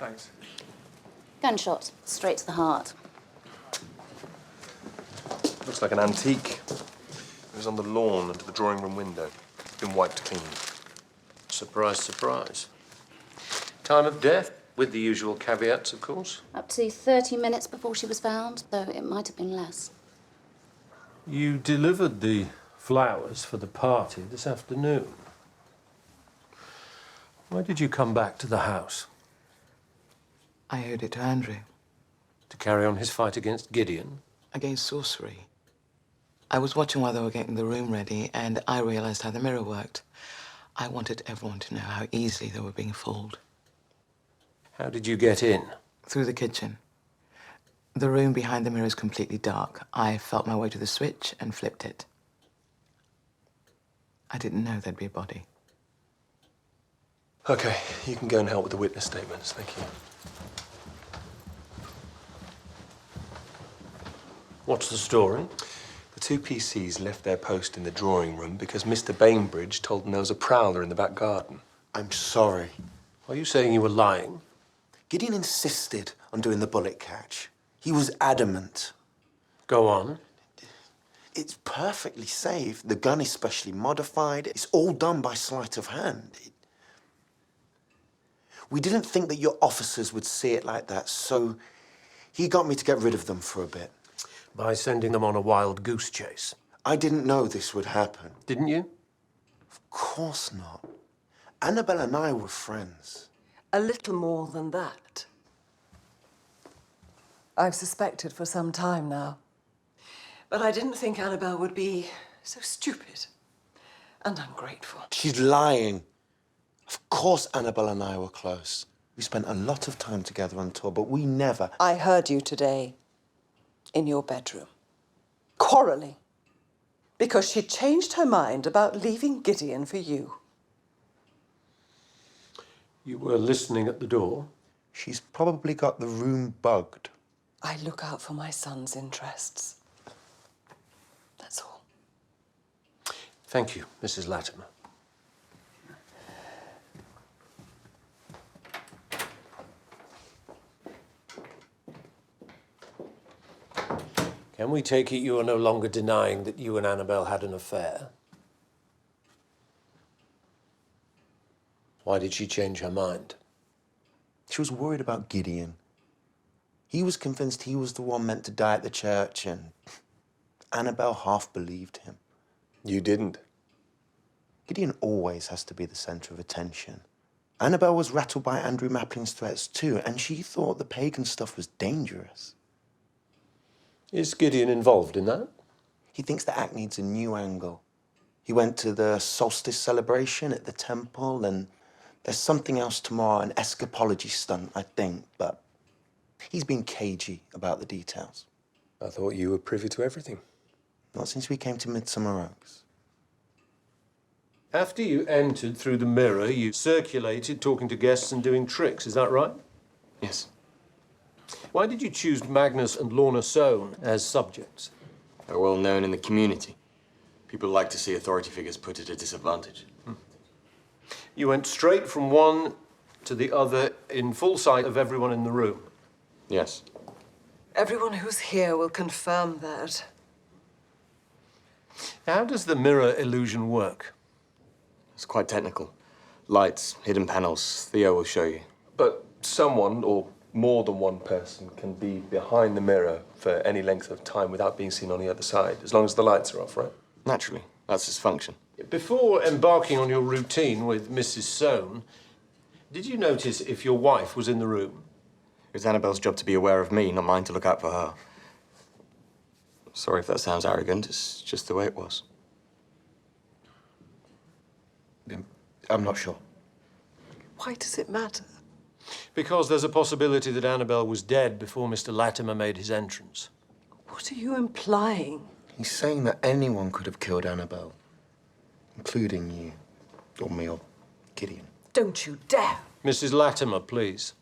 Thanks. Gunshot, straight to the heart. Looks like an antique. It was on the lawn under the drawing room window. Been wiped clean. Surprise, surprise. Time of death, with the usual caveats, of course. Up to 30 minutes before she was found, though it might have been less. You delivered the flowers for the party this afternoon. Why did you come back to the house? I owed it to Andrew. To carry on his fight against Gideon? Against sorcery. I was watching while they were getting the room ready, and I realized how the mirror worked. I wanted everyone to know how easily they were being fooled. How did you get in? Through the kitchen. The room behind the mirror is completely dark. I felt my way to the switch and flipped it. I didn't know there'd be a body. Okay, you can go and help with the witness statements. Thank you. What's the story? The two PCs left their post in the drawing room because Mr. Bainbridge told them there was a prowler in the back garden. I'm sorry. Are you saying you were lying? Gideon insisted on doing the bullet catch. He was adamant. Go on. It's perfectly safe. The gun is specially modified. It's all done by sleight of hand. We didn't think that your officers would see it like that, so he got me to get rid of them for a bit. By sending them on a wild goose chase? I didn't know this would happen. Didn't you? Of course not. Annabelle and I were friends. A little more than that. I've suspected for some time now. But I didn't think Annabelle would be so stupid and ungrateful. She's lying. Of course Annabelle and I were close. We spent a lot of time together on tour, but we never... I heard you today in your bedroom, quarreling because she changed her mind about leaving Gideon for you. You were listening at the door? She's probably got the room bugged. I look out for my son's interests. That's all. Thank you, Mrs. Latimer. Can we take it you are no longer denying that you and Annabelle had an affair? Why did she change her mind? She was worried about Gideon. He was convinced he was the one meant to die at the church, and Annabelle half believed him. You didn't. Gideon always has to be the centre of attention. Annabelle was rattled by Andrew Maplin's threats too, and she thought the pagan stuff was dangerous. Is Gideon involved in that? He thinks the act needs a new angle. He went to the solstice celebration at the temple, and there's something else tomorrow, an escapology stunt, I think, but he's been cagey about the details. I thought you were privy to everything. Not since we came to Midsomer Oaks. After you entered through the mirror, you circulated, talking to guests and doing tricks, is that right? Yes. Why did you choose Magnus and Lorna Sohn as subjects? They're well known in the community. People like to see authority figures put at a disadvantage. You went straight from one to the other in full sight of everyone in the room? Yes. Everyone who's here will confirm that. How does the mirror illusion work? It's quite technical. Lights, hidden panels. Theo will show you. But someone, or more than one person, can be behind the mirror for any length of time without being seen on the other side, as long as the lights are off, right? Naturally. That's its function. Before embarking on your routine with Mrs. Sohn, did you notice if your wife was in the room? It was Annabelle's job to be aware of me, not mine to look out for her. Sorry if that sounds arrogant. It's just the way it was. I'm not sure. Why does it matter? Because there's a possibility that Annabelle was dead before Mr. Latimer made his entrance. What are you implying? He's saying that anyone could have killed Annabelle, including you, or me, or Gideon. Don't you dare! Mrs. Latimer, please.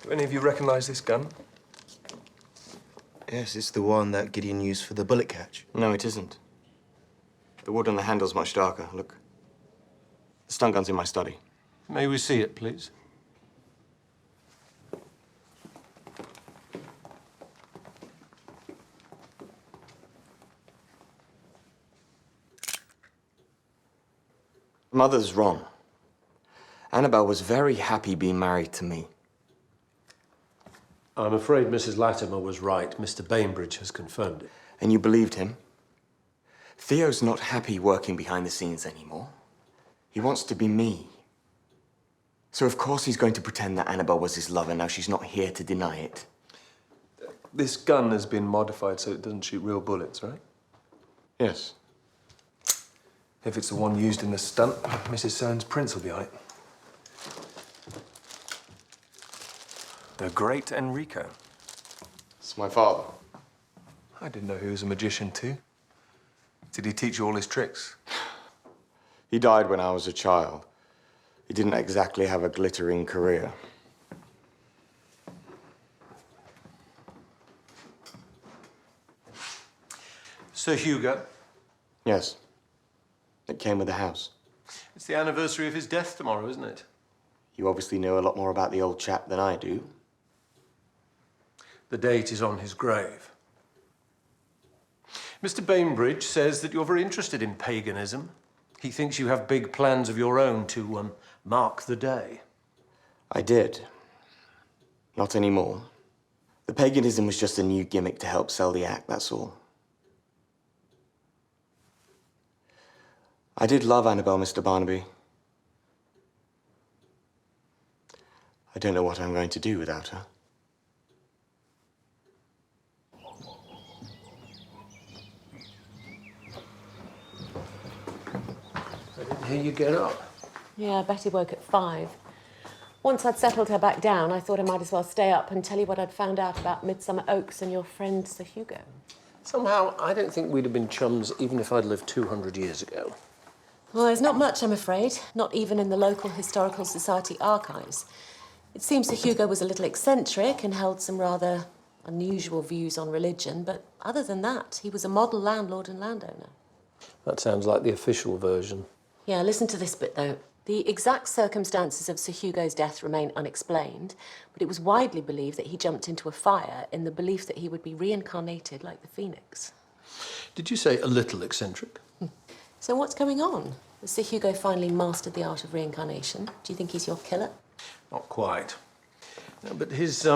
Do any of you recognize this gun? Yes, it's the one that Gideon used for the bullet catch. No, it isn't. The wood on the handle's much darker. Look. The stun gun's in my study. May we see it, please? Mother's wrong. Annabelle was very happy being married to me. I'm afraid Mrs. Latimer was right. Mr. Bainbridge has confirmed it. And you believed him? Theo's not happy working behind the scenes anymore. He wants to be me. So of course he's going to pretend that Annabelle was his lover. Now she's not here to deny it. This gun has been modified so it doesn't shoot real bullets, right? Yes. If it's the one used in the stunt, Mrs. Soane's prints will be on it. The great Enrico. It's my father. I didn't know he was a magician too. Did he teach you all his tricks? He died when I was a child. He didn't exactly have a glittering career. Sir Hugo? Yes. It came with the house. It's the anniversary of his death tomorrow, isn't it? You obviously know a lot more about the old chap than I do. The date is on his grave. Mr. Bainbridge says that you're very interested in paganism. He thinks you have big plans of your own to mark the day. I did. Not anymore. The paganism was just a new gimmick to help sell the act, that's all. I did love Annabelle, Mr. Barnaby. I don't know what I'm going to do without her. I didn't hear you get up. Yeah, Betty woke at 5. Once I'd settled her back down, I thought I might as well stay up and tell you what I'd found out about Midsummer Oaks and your friend Sir Hugo. Somehow, I don't think we'd have been chums even if I'd lived 200 years ago. Well, there's not much, I'm afraid. Not even in the local Historical Society archives. It seems Sir Hugo was a little eccentric and held some rather unusual views on religion, but other than that, he was a model landlord and landowner. That sounds like the official version. Yeah, listen to this bit, though. The exact circumstances of Sir Hugo's death remain unexplained, but it was widely believed that he jumped into a fire in the belief that he would be reincarnated like the phoenix. Did you say a little eccentric? So what's going on? Has Sir Hugo finally mastered the art of reincarnation? Do you think he's your killer? Not quite. No, but his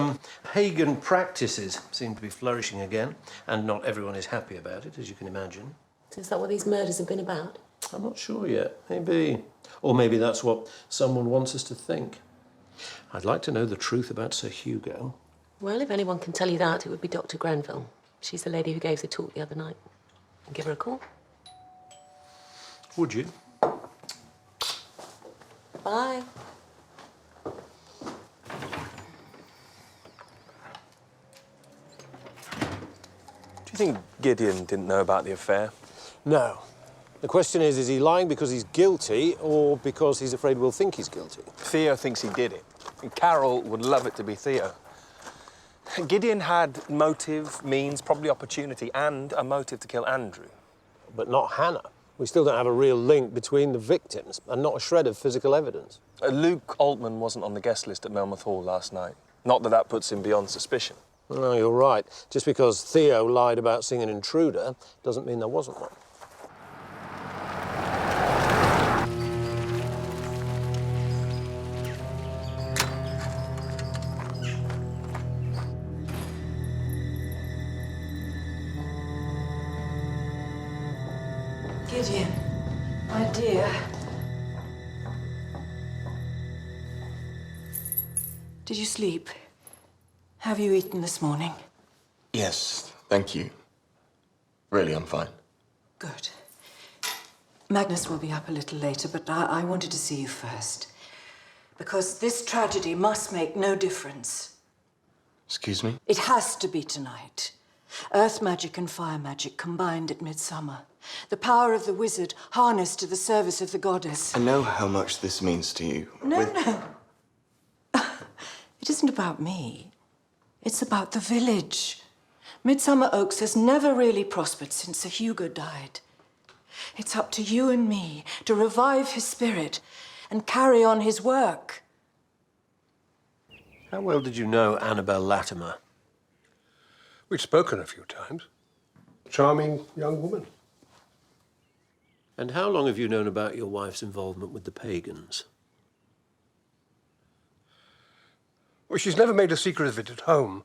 pagan practices seem to be flourishing again, and not everyone is happy about it, as you can imagine. So is that what these murders have been about? I'm not sure yet. Maybe. Or maybe that's what someone wants us to think. I'd like to know the truth about Sir Hugo. Well, if anyone can tell you that, it would be Dr. Grenville. She's the lady who gave the talk the other night. And give her a call. Would you? Bye. Do you think Gideon didn't know about the affair? No. The question is he lying because he's guilty or because he's afraid we'll think he's guilty? Theo thinks he did it. And Carol would love it to be Theo. Gideon had motive, means, probably opportunity, and a motive to kill Andrew. But not Hannah. We still don't have a real link between the victims and not a shred of physical evidence. Luke Altman wasn't on the guest list at Melmoth Hall last night. Not that that puts him beyond suspicion. No, you're right. Just because Theo lied about seeing an intruder doesn't mean there wasn't one. Gideon, my dear. Did you sleep? Have you eaten this morning? Yes, thank you. Really, I'm fine. Good. Magnus will be up a little later, but I wanted to see you first. Because this tragedy must make no difference. Excuse me? It has to be tonight. Earth magic and fire magic combined at Midsummer. The power of the wizard harnessed to the service of the goddess. I know how much this means to you. No. It isn't about me. It's about the village. Midsummer Oaks has never really prospered since Sir Hugo died. It's up to you and me to revive his spirit and carry on his work. How well did you know Annabelle Latimer? We'd spoken a few times. Charming young woman. And how long have you known about your wife's involvement with the pagans? Well, she's never made a secret of it at home.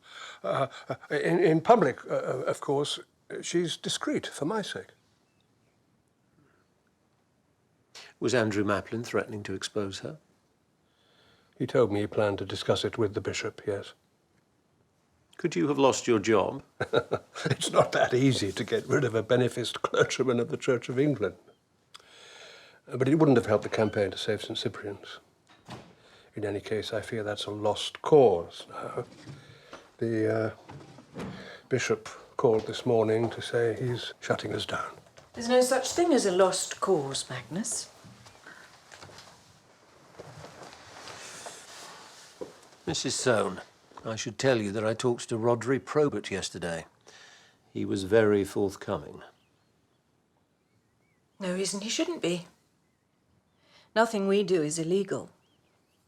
In public, of course, she's discreet for my sake. Was Andrew Maplin threatening to expose her? He told me he planned to discuss it with the bishop, yes. Could you have lost your job? It's not that easy to get rid of a beneficed clergyman of the Church of England. But it wouldn't have helped the campaign to save St. Cyprian's. In any case, I fear that's a lost cause now. The bishop called this morning to say he's shutting us down. There's no such thing as a lost cause, Magnus. Mrs. Soane, I should tell you that I talked to Rodri Probert yesterday. He was very forthcoming. No reason he shouldn't be. Nothing we do is illegal.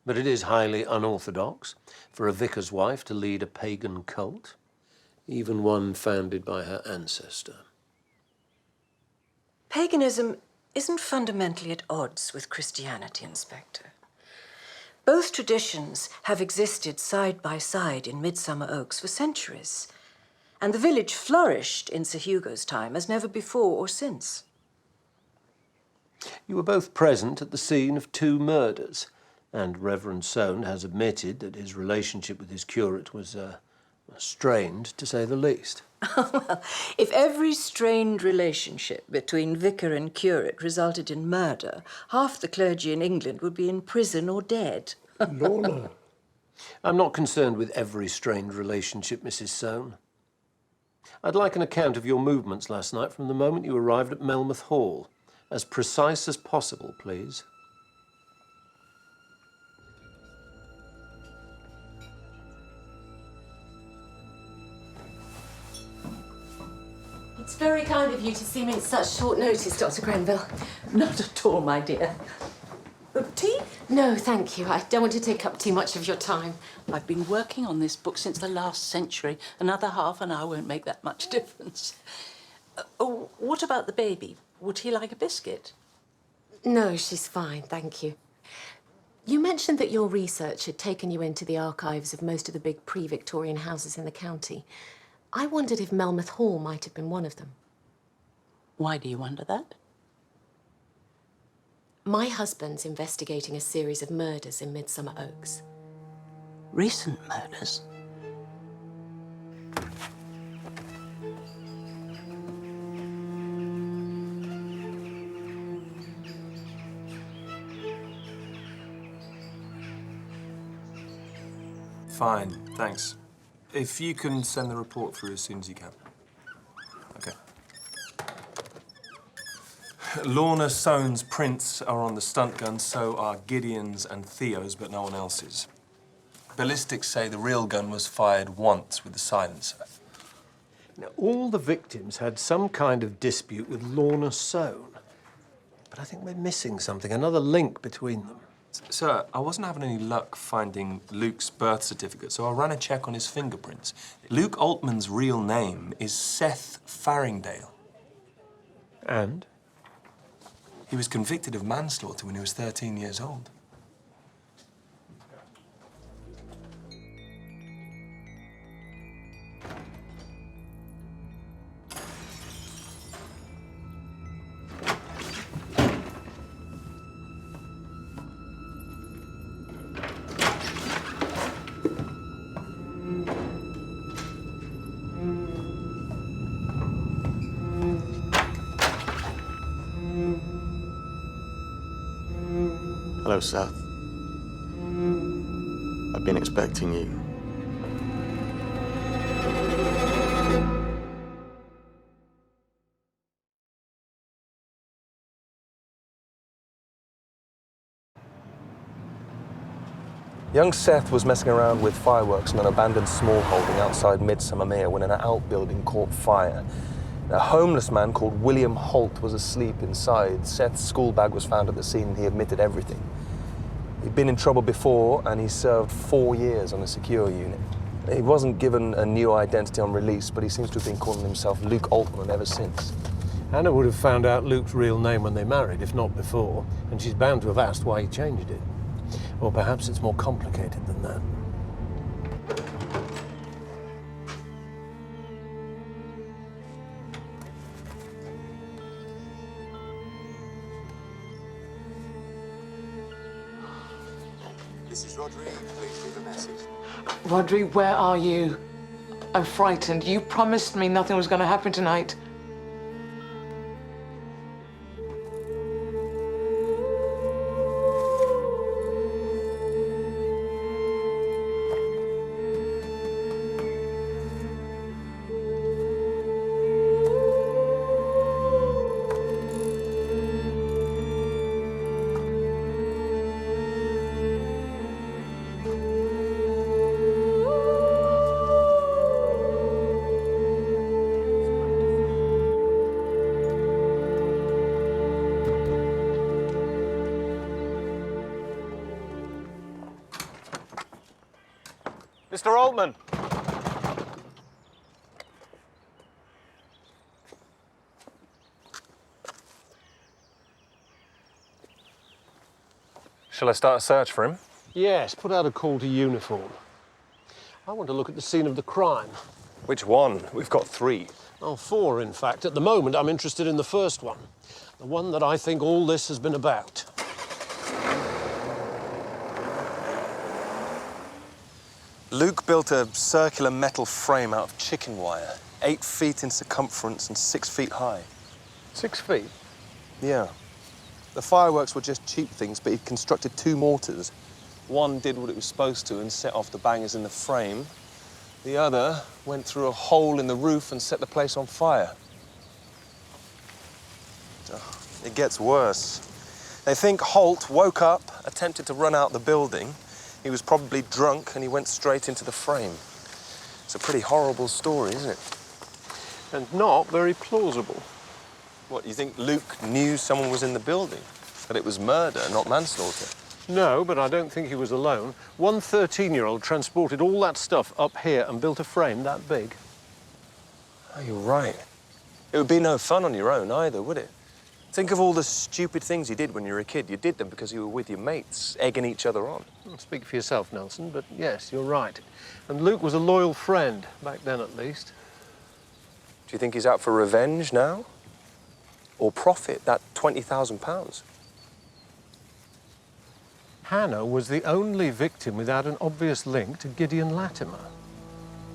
But it is highly unorthodox for a vicar's wife to lead a pagan cult, even one founded by her ancestor. Paganism isn't fundamentally at odds with Christianity, Inspector. Both traditions have existed side by side in Midsomer Oaks for centuries, and the village flourished in Sir Hugo's time as never before or since. You were both present at the scene of 2 murders, and Reverend Soane has admitted that his relationship with his curate was strained, to say the least. Well, if every strained relationship between vicar and curate resulted in murder, half the clergy in England would be in prison or dead. Lorna. I'm not concerned with every strained relationship, Mrs. Soane. I'd like an account of your movements last night from the moment you arrived at Melmoth Hall. As precise as possible, please. It's very kind of you to see me at such short notice, Dr. Grenville. Not at all, my dear. Tea? No, thank you. I don't want to take up too much of your time. I've been working on this book since the last century. Another half an hour won't make that much difference. What about the baby? Would he like a biscuit? No, she's fine, thank you. You mentioned that your research had taken you into the archives of most of the big pre-Victorian houses in the county. I wondered if Melmoth Hall might have been one of them. Why do you wonder that? My husband's investigating a series of murders in Midsomer Oaks. Recent murders? Fine, thanks. If you can send the report through as soon as you can. Okay. Lorna Soane's prints are on the stunt gun, so are Gideon's and Theo's, but no one else's. Ballistics say the real gun was fired once with the silencer. Now, all the victims had some kind of dispute with Lorna Soane. But I think we're missing something, another link between them. Sir, I wasn't having any luck finding Luke's birth certificate, so I ran a check on his fingerprints. Luke Altman's real name is Seth Farringdale. And? He was convicted of manslaughter when he was 13 years old. Hello, Seth. I've been expecting you. Young Seth was messing around with fireworks in an abandoned small holding outside Midsomer Mere when an outbuilding caught fire. A homeless man called William Holt was asleep inside. Seth's school bag was found at the scene and he admitted everything. He'd been in trouble before and he served 4 years on a secure unit. He wasn't given a new identity on release, but he seems to have been calling himself Luke Altman ever since. Hannah would have found out Luke's real name when they married, if not before, and she's bound to have asked why he changed it. Or perhaps it's more complicated than that. This is Rodri. Please leave a message. Rodri, where are you? I'm frightened. You promised me nothing was going to happen tonight. Mr. Altman! Shall I start a search for him? Yes, put out a call to uniform. I want to look at the scene of the crime. Which one? We've got 3. Oh, 4, in fact. At the moment, I'm interested in the first one. The one that I think all this has been about. Luke built a circular metal frame out of chicken wire, 8 feet in circumference and 6 feet high. 6 feet? Yeah. The fireworks were just cheap things, but he'd constructed 2 mortars. One did what it was supposed to and set off the bangers in the frame. The other went through a hole in the roof and set the place on fire. Oh, it gets worse. They think Holt woke up, attempted to run out the building. He was probably drunk and he went straight into the frame. It's a pretty horrible story, isn't it? And not very plausible. What, you think Luke knew someone was in the building? That it was murder, not manslaughter? No, but I don't think he was alone. One 13-year-old transported all that stuff up here and built a frame that big. Oh, you're right. It would be no fun on your own either, would it? Think of all the stupid things you did when you were a kid. You did them because you were with your mates, egging each other on. Well, speak for yourself, Nelson, but yes, you're right. And Luke was a loyal friend, back then at least. Do you think he's out for revenge now? Or profit, that £20,000? Hannah was the only victim without an obvious link to Gideon Latimer.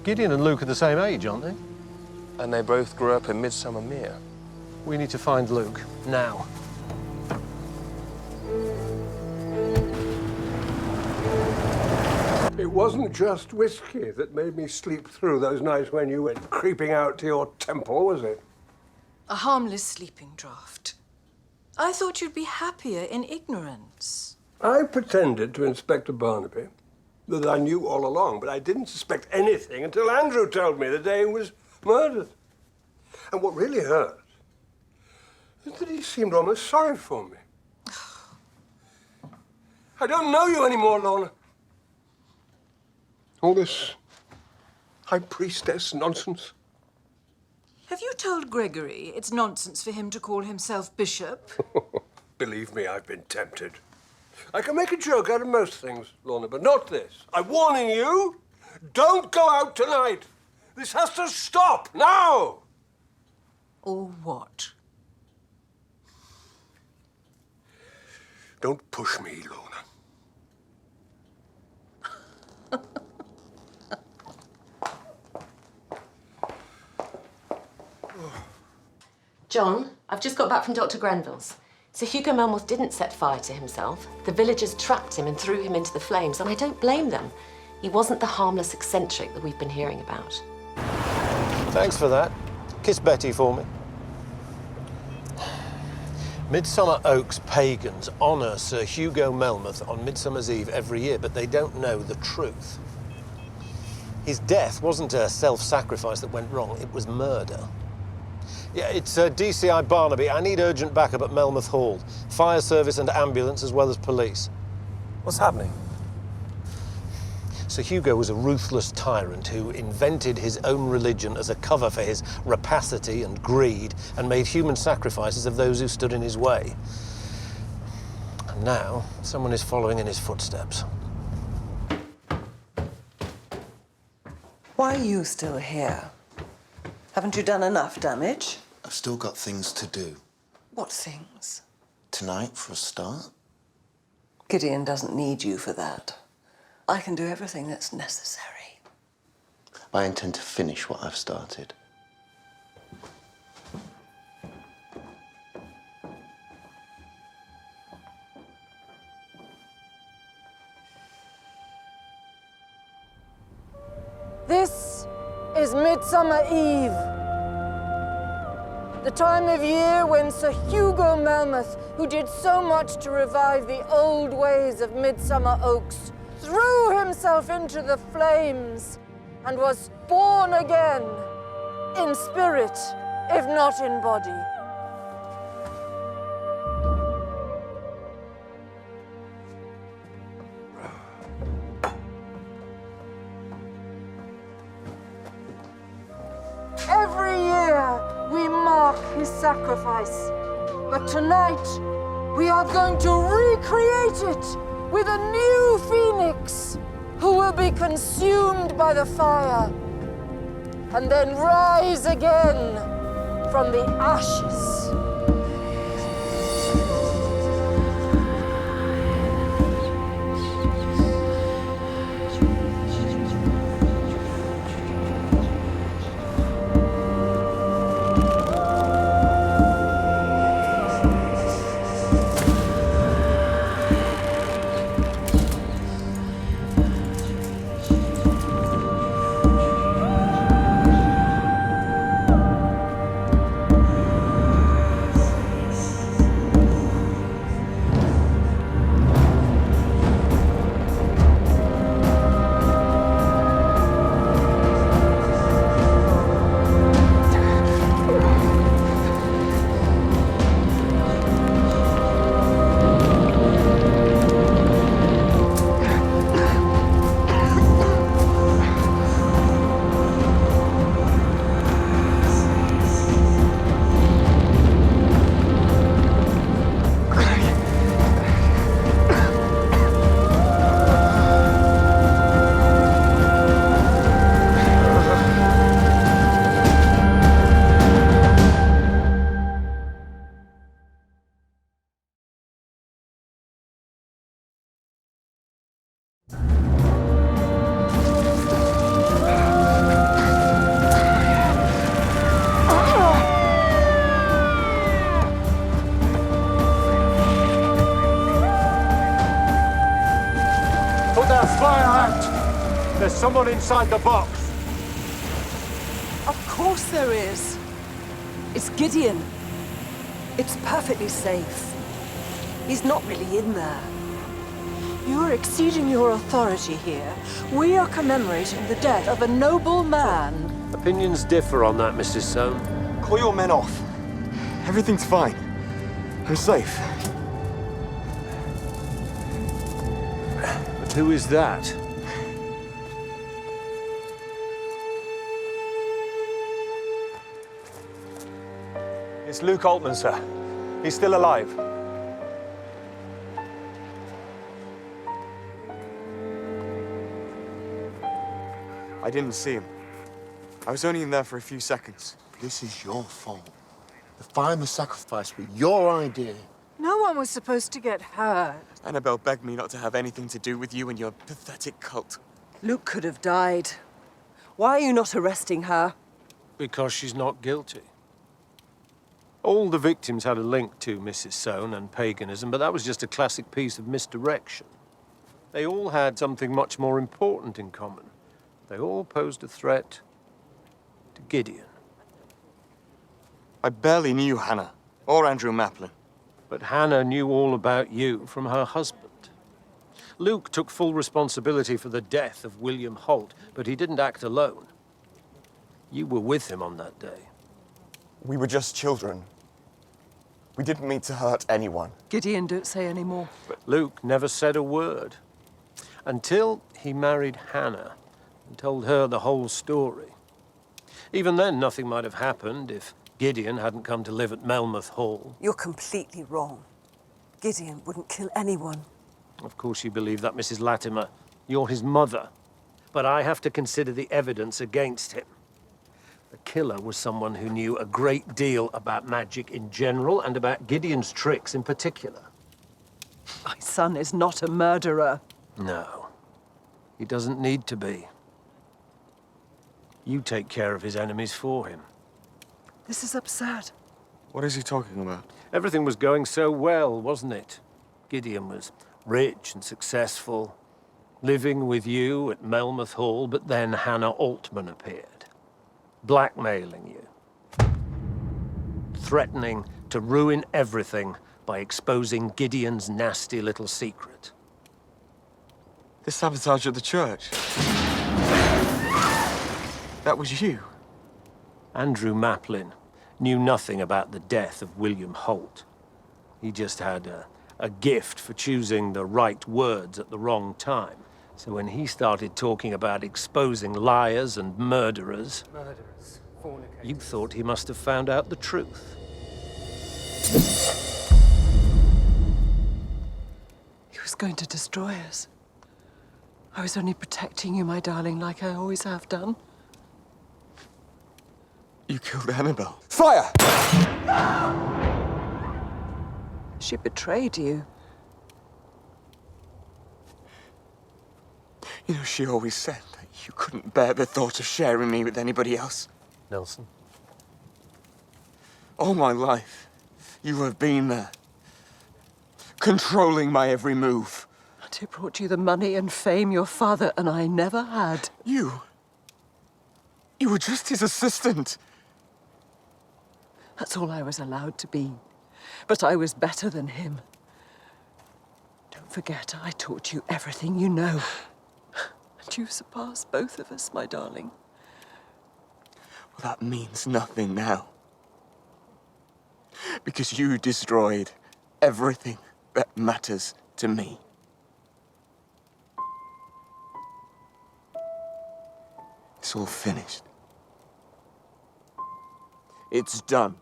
Gideon and Luke are the same age, aren't they? And they both grew up in Midsomer Mere. We need to find Luke, now. It wasn't just whiskey that made me sleep through those nights when you went creeping out to your temple, was it? A harmless sleeping draught. I thought you'd be happier in ignorance. I pretended to Inspector Barnaby that I knew all along, but I didn't suspect anything until Andrew told me the day he was murdered. And what really hurt is that he seemed almost sorry for me. I don't know you anymore, Lorna. All this high priestess nonsense. Have you told Gregory it's nonsense for him to call himself bishop? Believe me, I've been tempted. I can make a joke out of most things, Lorna, but not this. I'm warning you, don't go out tonight. This has to stop now. Or what? Don't push me, Lorna. John, I've just got back from Dr. Grenville's. Sir Hugo Melmoth didn't set fire to himself. The villagers trapped him and threw him into the flames, and I don't blame them. He wasn't the harmless eccentric that we've been hearing about. Thanks for that. Kiss Betty for me. Midsummer Oak's pagans honour Sir Hugo Melmoth on Midsummer's Eve every year, but they don't know the truth. His death wasn't a self-sacrifice that went wrong, it was murder. Yeah, it's DCI Barnaby. I need urgent backup at Melmoth Hall. Fire service and ambulance as well as police. What's happening? Sir Hugo was a ruthless tyrant who invented his own religion as a cover for his rapacity and greed and made human sacrifices of those who stood in his way. And now, someone is following in his footsteps. Why are you still here? Haven't you done enough damage? I've still got things to do. What things? Tonight, for a start. Gideon doesn't need you for that. I can do everything that's necessary. I intend to finish what I've started. This is Midsummer Eve, the time of year when Sir Hugo Melmoth, who did so much to revive the old ways of Midsummer Oaks, threw himself into the flames and was born again, in spirit, if not in body. Every year we mark his sacrifice, but tonight we are going to recreate it with a new phoenix who will be consumed by the fire and then rise again from the ashes. Put that fire out! There's someone inside the box. Of course there is. It's Gideon. It's perfectly safe. He's not really in there. You're exceeding your authority here. We are commemorating the death of a noble man. Opinions differ on that, Mrs. Soane. Call your men off. Everything's fine. I'm safe. But who is that? It's Luke Altman, sir. He's still alive. I didn't see him. I was only in there for a few seconds. This is your fault. The fireman's sacrifice was your idea. No one was supposed to get hurt. Annabelle begged me not to have anything to do with you and your pathetic cult. Luke could have died. Why are you not arresting her? Because she's not guilty. All the victims had a link to Mrs. Soane and paganism, but that was just a classic piece of misdirection. They all had something much more important in common. They all posed a threat to Gideon. I barely knew Hannah, or Andrew Maplin. But Hannah knew all about you from her husband. Luke took full responsibility for the death of William Holt, but he didn't act alone. You were with him on that day. We were just children. We didn't mean to hurt anyone. Gideon, don't say any more. But Luke never said a word. until he married Hannah and told her the whole story. Even then, nothing might have happened if Gideon hadn't come to live at Melmoth Hall. You're completely wrong. Gideon wouldn't kill anyone. Of course you believe that, Mrs. Latimer. You're his mother. But I have to consider the evidence against him. The killer was someone who knew a great deal about magic in general and about Gideon's tricks in particular. My son is not a murderer. No, he doesn't need to be. You take care of his enemies for him. This is absurd. What is he talking about? Everything was going so well, wasn't it? Gideon was rich and successful, living with you at Melmoth Hall, but then Hannah Altman appeared, blackmailing you, threatening to ruin everything by exposing Gideon's nasty little secret. The sabotage at the church. That was you. Andrew Maplin knew nothing about the death of William Holt. He just had a gift for choosing the right words at the wrong time. So when he started talking about exposing liars and murderers, you thought he must have found out the truth. He was going to destroy us. I was only protecting you, my darling, like I always have done. You killed Annabelle. Fire! She betrayed you. You know, she always said that you couldn't bear the thought of sharing me with anybody else. Nelson? All my life, you have been there, controlling my every move. And it brought you the money and fame your father and I never had. You were just his assistant. That's all I was allowed to be. But I was better than him. Don't forget, I taught you everything you know. And you surpassed both of us, my darling. Well, that means nothing now. Because you destroyed everything that matters to me. It's all finished. It's done.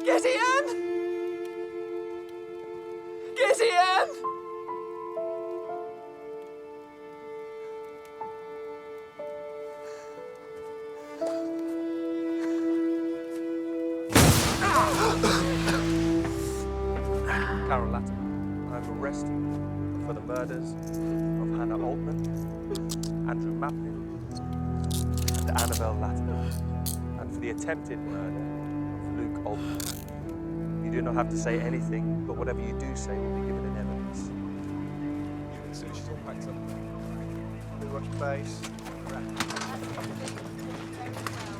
Gideon! Gideon! Carol Latimer, I've arrested you for the murders of Hannah Altman, Andrew Maplin, and Annabelle Latimer, and for the attempted murder of Luke Altman. You do not have to say anything, but whatever you do say will be given in evidence. As soon as she's all packed up, we watch the base.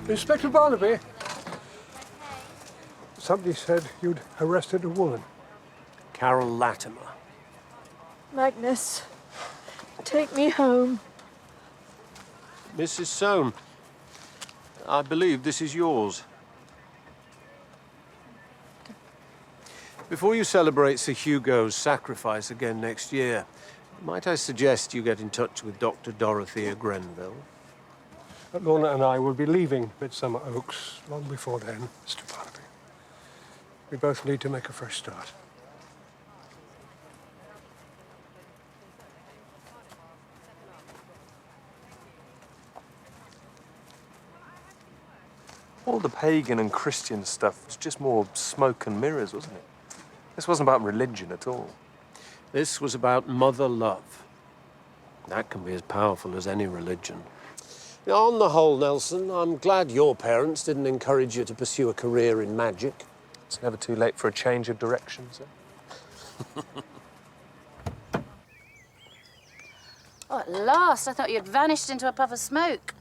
Inspector Barnaby, somebody said you'd arrested a woman. Carol Latimer. Magnus, take me home. Mrs. Soane, I believe this is yours. Before you celebrate Sir Hugo's sacrifice again next year, might I suggest you get in touch with Dr. Dorothea Grenville? Lorna and I will be leaving Midsomer Oaks long before then, Mr. Barnaby. We both need to make a fresh start. All the pagan and Christian stuff was just more smoke and mirrors, wasn't it? This wasn't about religion at all. This was about mother love. That can be as powerful as any religion. On the whole, Nelson, I'm glad your parents didn't encourage you to pursue a career in magic. It's never too late for a change of direction, sir. Oh, at last, I thought you'd vanished into a puff of smoke.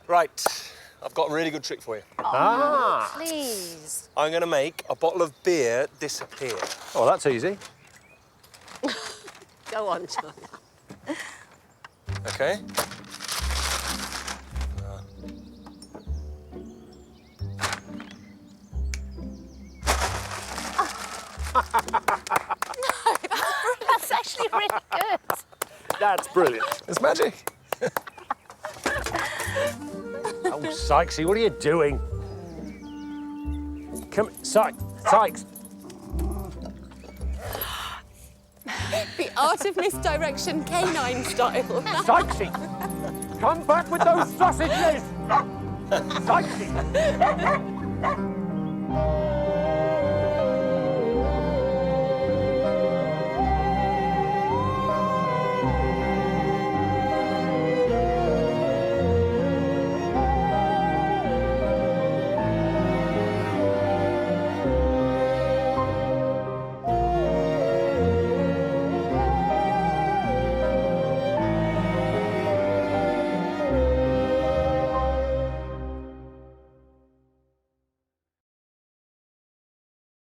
Right, I've got a really good trick for you. Oh, please. I'm going to make a bottle of beer disappear. Oh, that's easy. Go on, Charlie. Okay? That's brilliant. It's magic. Oh, Sykesy, what are you doing? Come, Sykes. The art of misdirection, canine style. Sykesy, come back with those sausages! Sykesy!